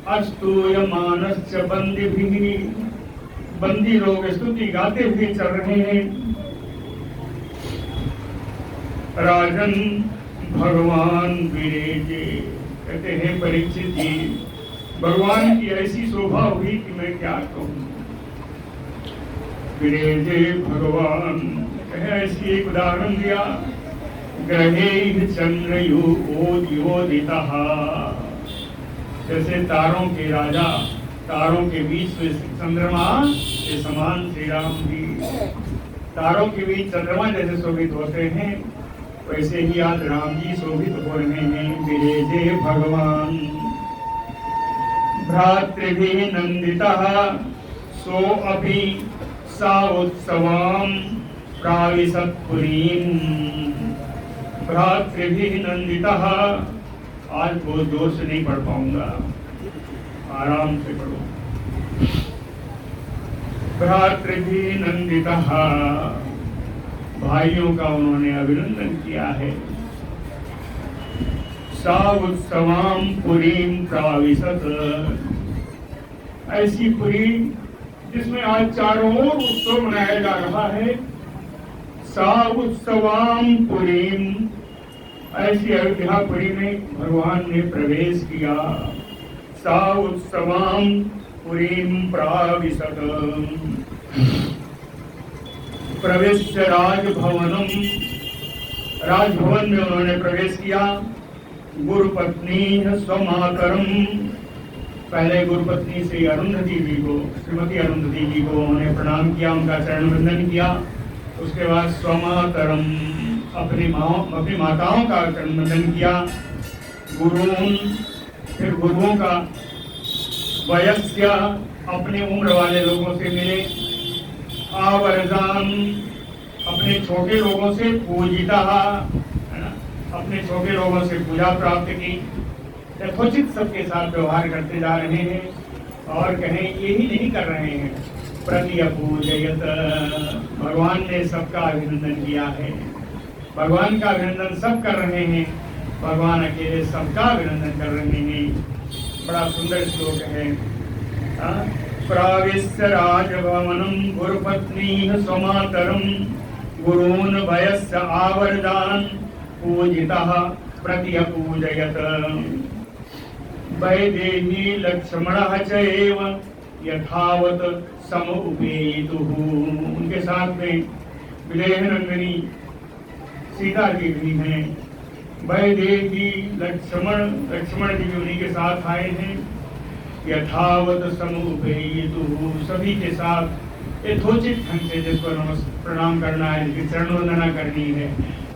अस्तूयमानश्च बन्दिभिः, बंदी लोग स्तुति गाते हुए चल रहे हैं। राजन भगवान विरेजे, कहते हैं परीक्षित जी, भगवान की ऐसी शोभा हुई कि मैं क्या कहूँ। विरेजे भगवान, ऐसी एक उदाहरण दिया, ग्रहे चंद्रयोदितः, जैसे तारों के राजा, तारों के बीच में चंद्रमा के समान श्री राम भी, तारों के बीच चंद्रमा जैसे शोभित होते हैं, वैसे ही आज राम जी शोभित हो रहे हैं। विरेजे भगवान भ्रातृभिः नंदितः सो अपि सा उत्सवां प्राविशत् पुरीं, भ्रातृभिः नंदितः, आज बहुत जोर से नहीं पढ़ पाऊंगा, आराम से पढ़ो। भ्रातृभिः नंदितः, भाइयों का उन्होंने अभिनंदन किया है। सा उत्सवां पुरीं प्राविशत्, ऐसी पुरी जिसमें आज चारों ओर उत्सव मनाया जा रहा है। सा उत्सवां पुरीं, ऐसी अयोध्यापुरी में भगवान ने प्रवेश किया। सा उत्सवां पुरीं प्राविशत्, प्रविश्य राजभवनम, राजभवन में उन्होंने प्रवेश किया। गुरुपत्नी स्वमातरम, पहले गुरुपत्नी श्री अरुंधति जी को, श्रीमती अरुंधति जी को उन्होंने प्रणाम किया, उनका चरण वंदन किया। उसके बाद स्वमातरम, अपनी माताओं का चरण वंदन किया। गुरुओं, फिर गुरुओं का, वयस्य, अपने उम्र वाले लोगों से मिले। आवर्जान, अपने छोटे लोगों से पूजिता, है ना, अपने छोटे लोगों से पूजा प्राप्त की। यथोचित सबके साथ व्यवहार करते जा रहे हैं, और कहें यही नहीं कर रहे हैं, प्रति पूजयत, भगवान ने सबका अभिनंदन किया है। भगवान का अभिनंदन सब कर रहे हैं, भगवान अकेले सबका अभिनंदन कर रहे हैं। बड़ा सुंदर श्लोक है। प्राविश्य राजभवनं गुरुपत्नी स्वमातरं, गुरून् वयस्य आवर्जान् पूजितः प्रत्यपूजयत। वैदेही लक्ष्मणः च एव यथावत समुपेयितुः, उनके साथ में विदेह रंगनी सीता जी भी हैं। वैदेही लक्ष्मण जी उन्हीं के साथ आए हैं। यथावत समुपेयितुः, सभी के साथ यथोचित ढंग से जिसको प्रणाम करना है, जिसकी चरण वंदना करनी है,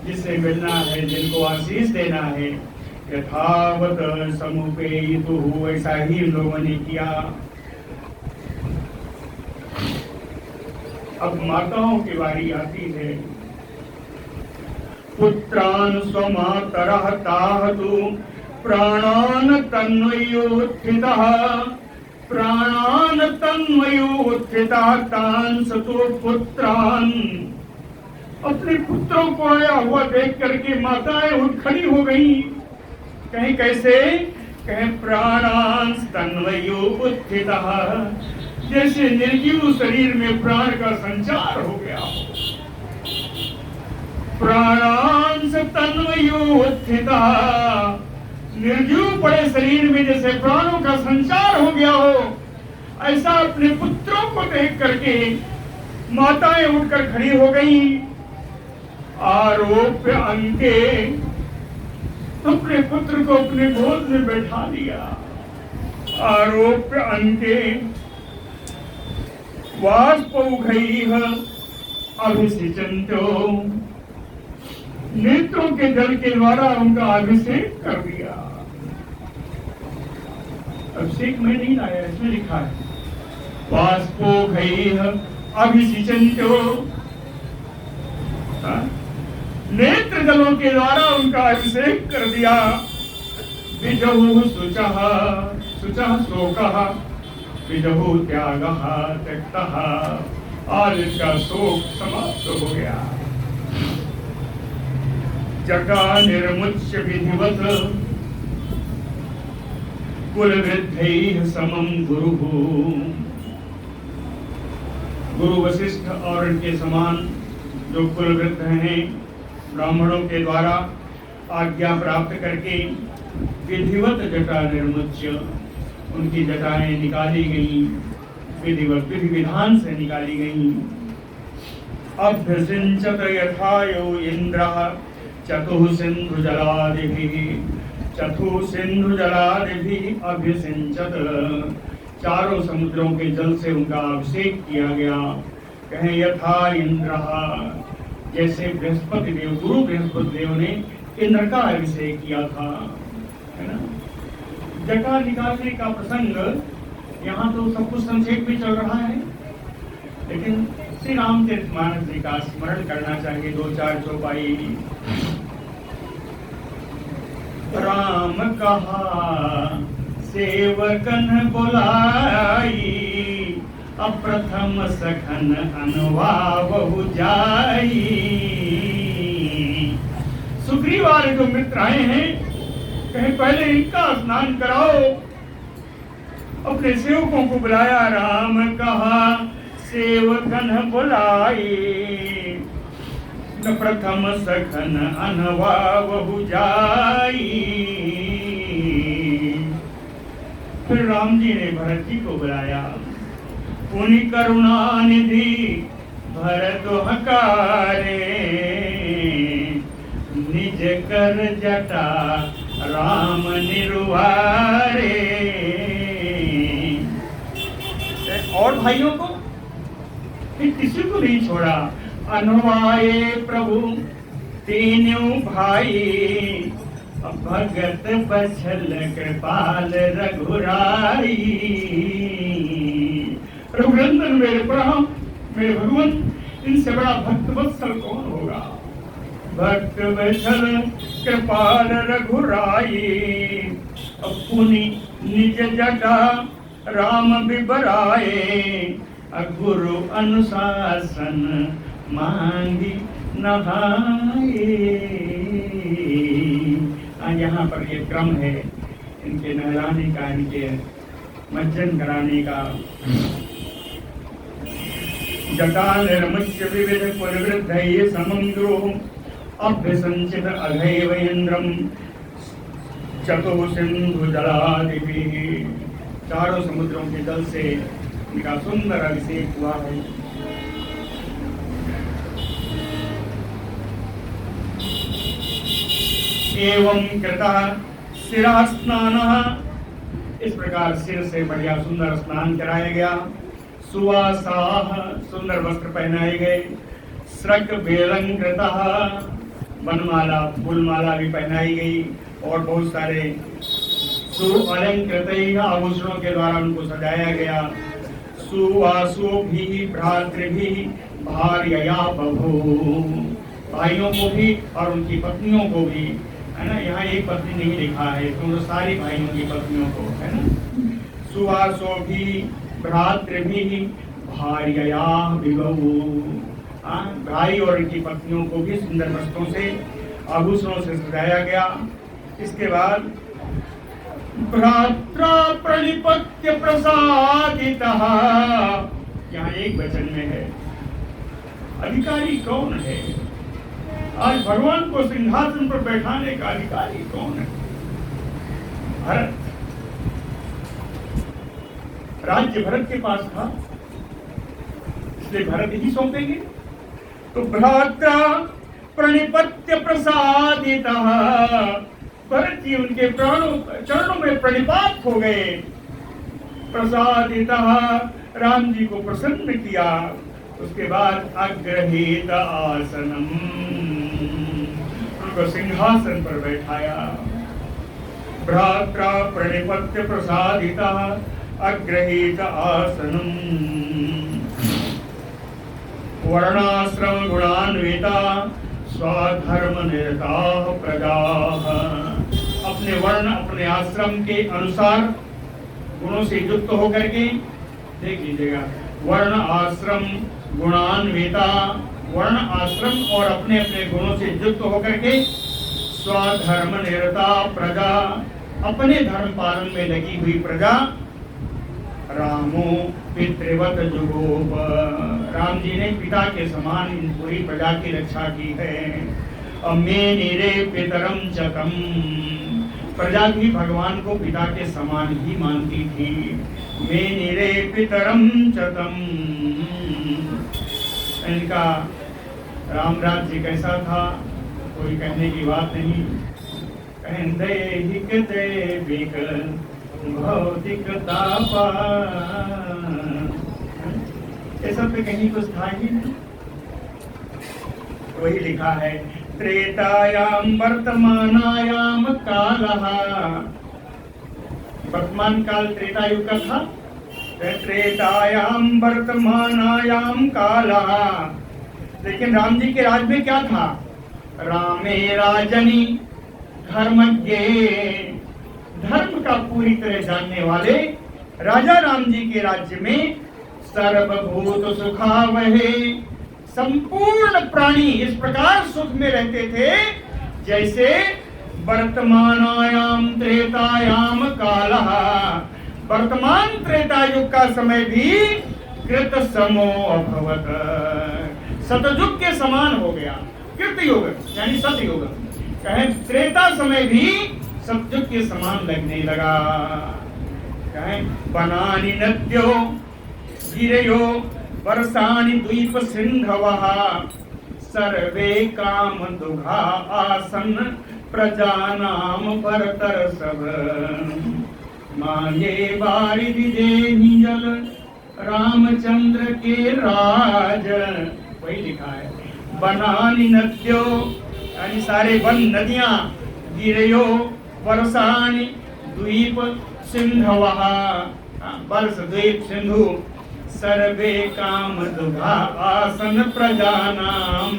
जिससे मिलना है, जिनको आशीष देना है, यथावत समुपेयितुः, ऐसा ही इन लोगों ने किया। अब माताओं की बारी आती है। पुत्रान् स्वमातरः ताहतु प्राणान् तन्वयोत्थितः, प्राणान् तन्वयोत्थितः तान् सतो पुत्रान्, अपने पुत्रों को आया हुआ देख करके माताएं उठ खड़ी हो गई। कहीं कैसे? कहें प्राणान् तन्वयोत्थितः, जैसे निर्जीव शरीर में प्राण का संचार हो गया हो। प्राणांश तन्वयोत्थितः, निर्जीव पड़े शरीर में जैसे प्राणों का संचार हो गया हो, ऐसा अपने पुत्रों को देख करके माताएं उठकर खड़ी हो गई। आरोप्य अंके, अपने पुत्र को अपने गोद में बैठा लिया। आरोप्य अंके वाष्पौघैः अभिषिचन्तो, नेत्रों के जल के द्वारा उनका अभिषेक कर दिया। अभिषेक में नहीं लाया, इसमें लिखा है वाष्पोघैः अभिषिचन्तो, नेत्र जलों के द्वारा उनका अभिषेक कर दिया। विजहु शुचः शुचः शोकः, विजहु त्यागः त्यक्तः, और इसका शोक समाप्त हो गया। जटा निर्मुच्य विधिवत कुलवृद्धैः समं गुरुः, गुरु वशिष्ठ और इनके समान जो कुलवृद्ध हैं, ब्राह्मणों के द्वारा आज्ञा प्राप्त करके विधिवत जटा निर्मुच्य, उनकी जटाएं निकाली गई, विधिवत विधि विधान से निकाली गई। अभ्यसिंचत यथायो इंद्रः चतुः सिंधु जलादिभिः, चतुः सिंधु जलादिभिः अभ्यसिंचत, चारों समुद्रों के जल से उनका अभिषेक किया गया। कहें यथा इंद्रः, जैसे बृहस्पति देव, गुरु बृहस्पति देव ने इंद्र का अभिषेक किया था, है ना। जटा निकालने का प्रसंग यहाँ तो सब कुछ संक्षेप में चल रहा है, लेकिन श्री रामचरितमानस जी का स्मरण करना चाहिए, दो चार चौपाई। राम कहा सेवकन बुलाई, अप्रथम सखन अनुभाव जाई। सुग्रीव वाले जो मित्र आए हैं, कहे पहले इनका स्नान कराओ। अपने सेवकों को बुलाया, राम कहा सेवकन बुलाई, न प्रथम सखन अनुभाव जाई। फिर राम जी ने भरत जी को बुलाया, पुनि करुणा निधि भरत हकारे, निज कर जटा राम निरुवारे। और भाइयों को किसी को नहीं छोड़ा। अनुवाये प्रभु तीनों भाई, भगत बछल कृपाल रघुराई। रघुनंदन मेरे प्रणाम, मेरे भगवान, इनसे बड़ा भक्त वत्सल कौन होगा। भक्त बछल कृपाल रघुराई, पुनि निज जटा राम बिबराए। गुरु अनुशासन मांगी नहाए। यहाँ पर ये क्रम है इनके नहलाने का, इनके मज्जन कराने का। जटा निर्मुच्य विविध कुलवृद्धैः समं गुरुः, अभ्यसंचित अघैव इंद्रम चतुः सिंधु जलादिभिः। चारों समुद्रों के जल से इनका सुंदर अभिषेक हुआ है। एवं कृतः शिरा स्नानः, इस प्रकार सिर से बढ़िया सुंदर स्नान कराया गया। सुवासाः, सुंदर वस्त्र पहनाए गए। स्रक बेलंकृतः, वनमाला फूलमाला भी पहनाई गई, और बहुत सारे सुअलंकृत आभूषणों के द्वारा उनको सजाया गया। सुवासो भी भ्रातृभी भार्यया बभू, भाइयों को भी और उनकी पत्नियों को भी, है ना। यहाँ एक पत्नी नहीं लिखा है, तो सारी भाइयों की पत्नियों को, है ना। सुवासो भी भ्रातृभी भार्यया विभू, भाई और उनकी पत्नियों को भी सुंदर वस्त्रों से आभूषणों से सजाया गया। इसके बाद भ्रात्रा प्रणिपत्य प्रसादितः, यहाँ एक वचन में है। अधिकारी कौन है? आज भगवान को सिंहासन पर बैठाने का अधिकारी कौन है? भरत। राज्य भरत के पास था, इसलिए भरत ही सौंपेंगे। तो भ्रात्रा प्रणिपत्य प्रसादितः, भरत जी उनके चरणों में प्रणिपात हो गए। प्रसादितः, राम जी को प्रसन्न किया। उसके बाद अग्रहीत आसनम, उनको सिंहासन पर बैठाया। भ्रात्रा प्रणिपत्य प्रसादितः अग्रहीत आसनम् वर्णाश्रम गुणान्विता स्वधर्म निरताः प्रजाः। अपने वर्ण अपने आश्रम के अनुसार गुणों से युक्त होकर के, देख लीजिएगा, वर्ण आश्रम गुणान्विता, वर्ण आश्रम और अपने अपने गुणों से युक्त होकर के स्वधर्म निरता प्रजा, अपने धर्म पालन में लगी हुई प्रजा। रामो पितृवत जुगोप, राम जी ने पिता के समान इन पूरी प्रजा की रक्षा की है। अम्मे निरे पितरम चतम, प्रजा भी भगवान को पिता के समान ही मानती थी। मे निरे पितरम चतम, इनका राम राज्य कैसा था कोई कहने की बात नहीं। दैहिक दैविक भौतिक तापा, ये सब पे कहीं कुछ था ही नहीं। वही लिखा है त्रेतायाम वर्तमानायाम कालः, वर्तमान काल त्रेता युग का था। त्रेतायाम वर्तमानायाम कालः, लेकिन राम जी के राज्य में क्या था? रामे राजनी धर्मज्ञ, धर्म का पूरी तरह जानने वाले राजा राम जी के राज्य में सर्वभूत सुखावहे, संपूर्ण प्राणी इस प्रकार सुख में रहते थे जैसे वर्तमानायाम त्रेतायाम कालः, वर्तमान त्रेता युग का समय भी कृत समो अभवत, सतयुग के समान हो गया। कृत युग यानी सतयुग, कहे त्रेता समय भी सतयुग के समान लगने लगा। कहे बनानि नद्यो गिरयो वर्षाणि द्वीप सिंधवः, सर्वे काम दुघा आसन प्रजानाम परतर सब, मांगे बारिधि देहि जल रामचंद्र के राज। वही लिखा है बनानि नद्यो यानी सारे वन नदियां, गिरयो वर्षाणि द्वीप सिंधवः, वर्ष द्वीप सिंधु, सर्वे काम दुघा आसन प्रजानाम।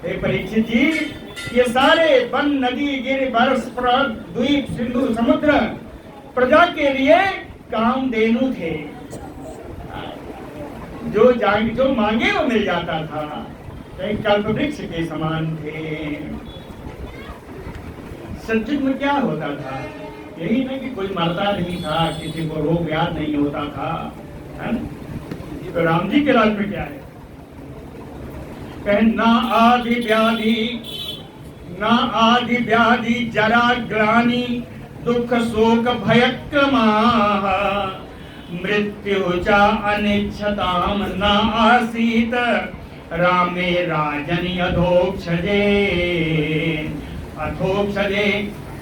हे परीक्षित जी, ये सारे वन नदी गिर वर्ष द्वीप सिंधु समुद्र प्रजा के लिए कामधेनु थे, जो मांगे वो मिल जाता था, कल्प वृक्ष के समान थे। सतयुग में क्या होता था? यही ना कि कोई मरता नहीं था, किसी को रोग व्याध नहीं होता था, है ना? तो राम जी के राज में क्या है? ना आदि व्याधि जरा ग्लानि दुख शोक भयक्रमाः, मृत्यु च अनिच्छताम न आसीत रामे राजनि अधोक्षजे। अधोक्षजे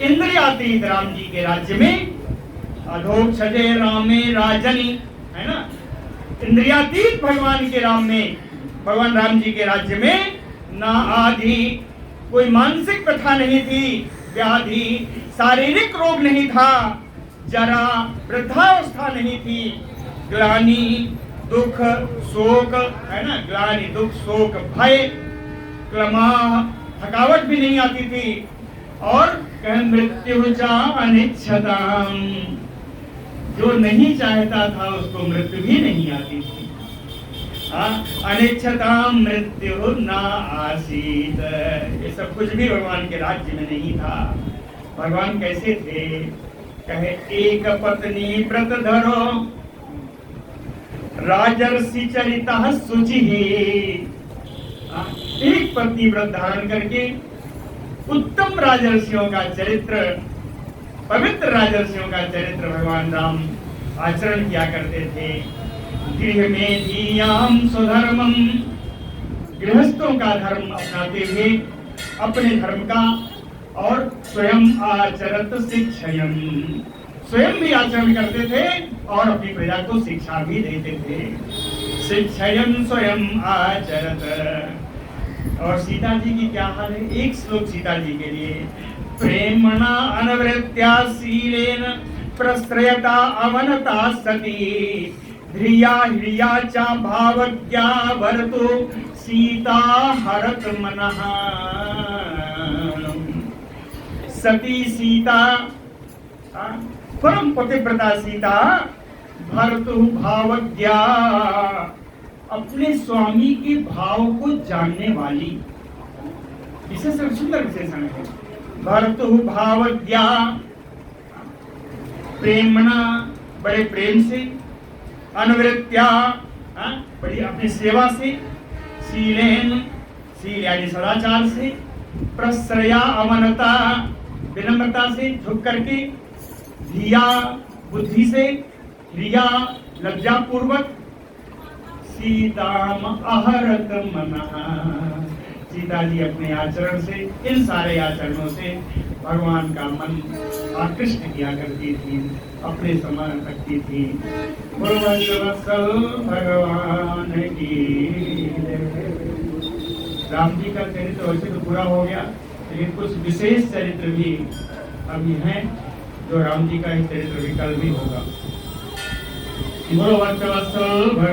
इंद्रियातीत राम जी के राज्य में, अधोक्षजे रामे राजनि, है ना? इंद्रियातीत भगवान के राम में, भगवान राम जी के राज्य में ना आदि कोई मानसिक प्रथा नहीं थी, व्याधि शारीरिक रोग नहीं था, जरा वृद्धावस्था नहीं थी, ग्लानि दुख शोक, है ना? ग्लानि दुख शोक भय, क्लमा थकावट भी नहीं आती थी, और मृत्यु चा अनिच्छताम, जो नहीं चाहता था उसको मृत्यु भी नहीं आती थी। अनिच्छताम मृत्यु ना आसीत, ये सब कुछ भी भगवान के राज्य में नहीं था। भगवान कैसे थे? कहे एक पत्नी व्रत धरो राजर्षि चरिता शुचि, एक पत्नी व्रत धारण करके उत्तम राजर्षियों का चरित्र, पवित्र राजर्षियों का चरित्र भगवान राम आचरण किया करते थे। गृह में धीयाम स्वधर्मम, गृहस्थों का धर्म अपनाते हुए अपने धर्म का, और स्वयं आचरत शिक्षयम, स्वयं भी आचरण करते थे और अपनी प्रजा को शिक्षा भी देते थे। शिक्षयम स्वयं आचरत। और सीता जी की क्या हाल है? एक श्लोक सीता जी के लिए। प्रेमणा अनवृत्त्या शीलेन प्रश्रयता अवनता सती ध्रिया ह्रिया च भावज्ञा वरतु सीता हरत मनः। सती सीता परम पतिव्रता सीता भर्तु भावज्ञा अपने स्वामी के भाव को जानने वाली, विशेषण सुंदर विशेषण है। भर्तु भावज्ञा प्रेमणा बड़े प्रेम से, अनुवृत्त्या बड़ी अपनी सेवा से, शीलेन शील यानी सदाचार से, प्रश्रया अवनता विनम्रता से झुक करके, धिया बुद्धि से, ह्रिया लज्जा पूर्वक, सीताम अहरत मनः सीता जी अपने आचरण से, इन सारे आचरणों से भगवान का मन आकृष्ट किया करती थी, अपने समान रखती थी। भगवान की राम जी का चरित्र वैसे तो पूरा हो गया, लेकिन कुछ विशेष चरित्र भी अभी हैं जो राम जी का ही चरित्र भी कल भी होगा।